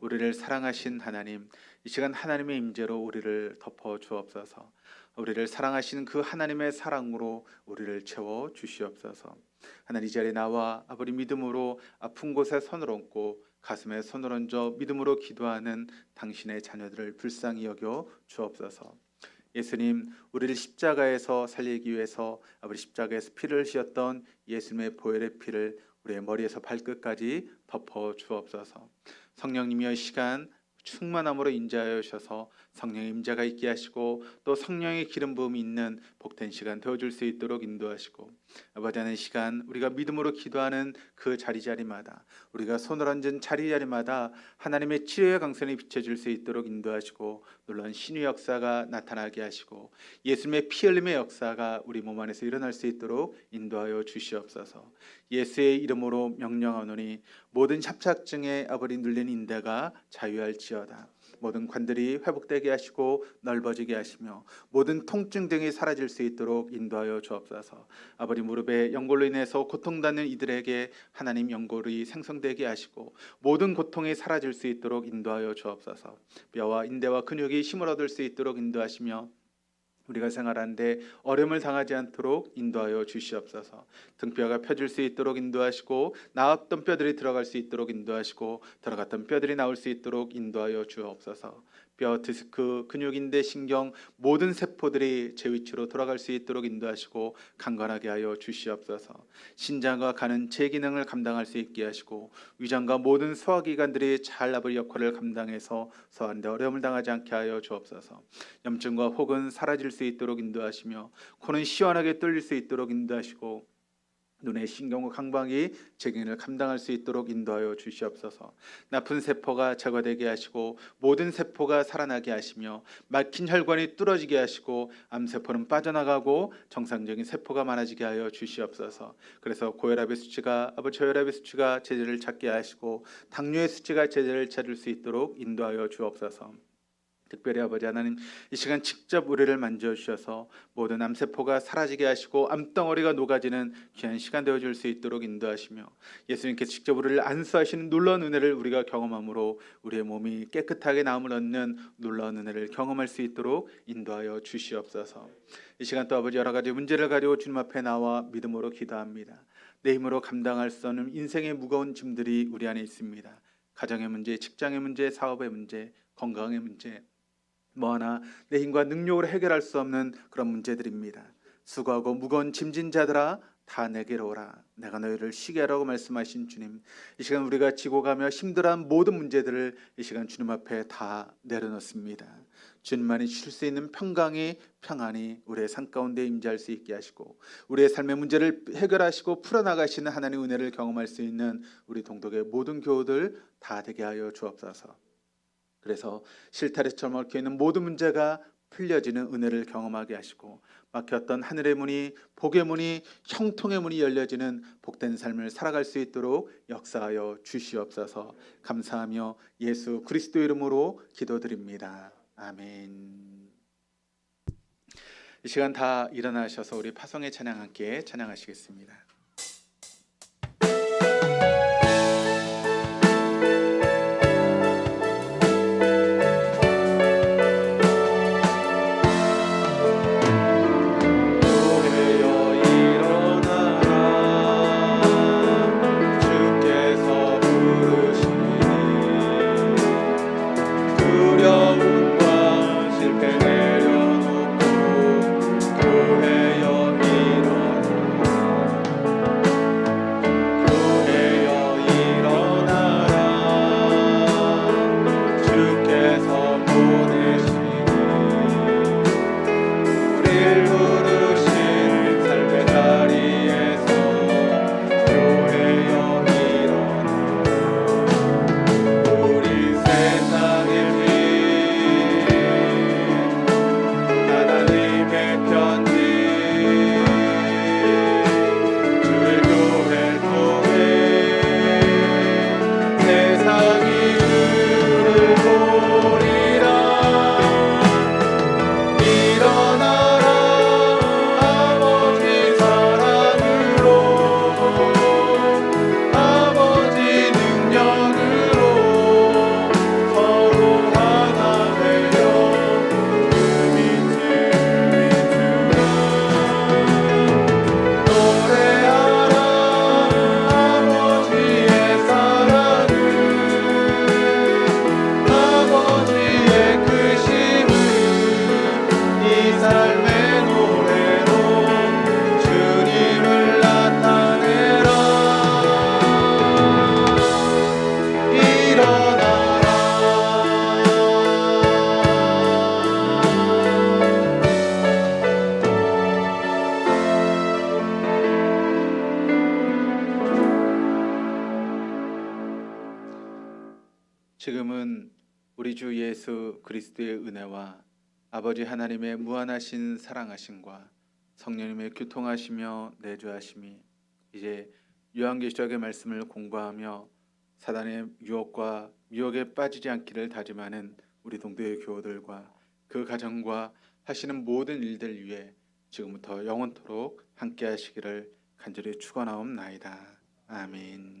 우리를 사랑하신 하나님, 이 시간 하나님의 임재로 우리를 덮어 주옵소서. 우리를 사랑하시는 그 하나님의 사랑으로 우리를 채워 주시옵소서. 하나님 이 자리에 나와 아버지 믿음으로 아픈 곳에 손을 얹고 가슴에 손을 얹어 믿음으로 기도하는 당신의 자녀들을 불쌍히 여겨 주옵소서. 예수님, 우리를 십자가에서 살리기 위해서 아버지 십자가에서 피를 흘리셨던 예수님의 보혈의 피를 우리의 머리에서 발끝까지 덮어 주옵소서. 성령님이여 이 시간 충만함으로 임재하여 주셔서 성령의 임재가 있게 하시고 또 성령의 기름 부음이 있는 복된 시간 되어줄 수 있도록 인도하시고 아버지 하는 시간 우리가 믿음으로 기도하는 그 자리자리마다 우리가 손을 얹은 자리자리마다 하나님의 치료의 강선이 비춰질 수 있도록 인도하시고 놀라운 신의 역사가 나타나게 하시고 예수님의 피 흘림의 역사가 우리 몸 안에서 일어날 수 있도록 인도하여 주시옵소서. 예수의 이름으로 명령하노니 모든 협착증에 아버지 눌린 인대가 자유할지어다. 모든 관들이 회복되게 하시고 넓어지게 하시며 모든 통증 등이 사라질 수 있도록 인도하여 주옵소서. 아버지 무릎에 연골로 인해서 고통받는 이들에게 하나님 연골이 생성되게 하시고 모든 고통이 사라질 수 있도록 인도하여 주옵소서. 뼈와 인대와 근육이 힘을 얻을 수 있도록 인도하시며 우리가 생활하는데 어려움을 당하지 않도록 인도하여 주시옵소서. 등뼈가 펴질 수 있도록 인도하시고 나왔던 뼈들이 들어갈 수 있도록 인도하시고 들어갔던 뼈들이 나올 수 있도록 인도하여 주옵소서. 뼈, 디스크, 근육인대, 신경 모든 세포들이 제 위치로 돌아갈 수 있도록 인도하시고 강건하게 하여 주시옵소서. 신장과 간은 제 기능을 감당할 수 있게 하시고 위장과 모든 소화기관들이 잘 아버지 역할을 감당해서 소화하는데 어려움을 당하지 않게 하여 주옵소서. 염증과 혹은 사라질 수 있도록 인도하시며 코는 시원하게 뚫릴 수 있도록 인도하시고 눈의 신경과 강박이 제 기능을 감당할 수 있도록 인도하여 주시옵소서. 나쁜 세포가 제거되게 하시고 모든 세포가 살아나게 하시며 막힌 혈관이 뚫어지게 하시고 암세포는 빠져나가고 정상적인 세포가 많아지게 하여 주시옵소서. 그래서 고혈압의 수치가 아버지 저혈압의 수치가 제재를 찾게 하시고 당뇨의 수치가 제재를 찾을 수 있도록 인도하여 주옵소서. 특별히 아버지 하나님 이 시간 직접 우리를 만져주셔서 모든 암세포가 사라지게 하시고 암덩어리가 녹아지는 귀한 시간 되어줄 수 있도록 인도하시며 예수님께 직접 우리를 안수하시는 놀라운 은혜를 우리가 경험함으로 우리의 몸이 깨끗하게 나음을 얻는 놀라운 은혜를 경험할 수 있도록 인도하여 주시옵소서. 이 시간 또 아버지 여러 가지 문제를 가지고 주님 앞에 나와 믿음으로 기도합니다. 내 힘으로 감당할 수 없는 인생의 무거운 짐들이 우리 안에 있습니다. 가정의 문제, 직장의 문제, 사업의 문제, 건강의 문제 뭐 하나 내 힘과 능력으로 해결할 수 없는 그런 문제들입니다. 수고하고 무거운 짐진 자들아 다 내게로 오라. 내가 너희를 쉬게 하라고 말씀하신 주님, 이 시간 우리가 지고 가며 힘들어한 모든 문제들을 이 시간 주님 앞에 다 내려놓습니다. 주님만이 주실 수 있는 평안이 우리의 삶 가운데 임재할 수 있게 하시고 우리의 삶의 문제를 해결하시고 풀어나가시는 하나님의 은혜를 경험할 수 있는 우리 동독의 모든 교우들 다 되게 하여 주옵소서. 그래서 실타래처럼 얽혀있는 모든 문제가 풀려지는 은혜를 경험하게 하시고 막혔던 하늘의 문이 복의 문이 형통의 문이 열려지는 복된 삶을 살아갈 수 있도록 역사하여 주시옵소서. 감사하며 예수 그리스도 이름으로 기도드립니다. 아멘. 이 시간 다 일어나셔서 우리 파송의 찬양 함께 찬양하시겠습니다. 우릴 부르신 삶의 자리에서 교회여 일어나 우리 세상의 빛 하나님의 편지 주의 교회를 통해 세상이 그를 보리라. 일어나라 아버지 사랑으로 아버지 능력으로 서로 하나 되어 그 빛을 비추라. 노래하라 아버지의 사랑을 아버지의 크심을 이 삶의 노래로 주님을 나타내라. 일어나라. 지금은 우리 주 예수 그리스도의 은혜와 아버지 하나님의 무한하신 사랑하심과 성령님의 교통하시며 내주하심이 이제 요한계시록의 말씀을 공부하며 사단의 유혹과 미혹에 빠지지 않기를 다짐하는 우리 동도의 교우들과 그 가정과 하시는 모든 일들 위해 지금부터 영원토록 함께 하시기를 간절히 축원하옵나이다. 아멘.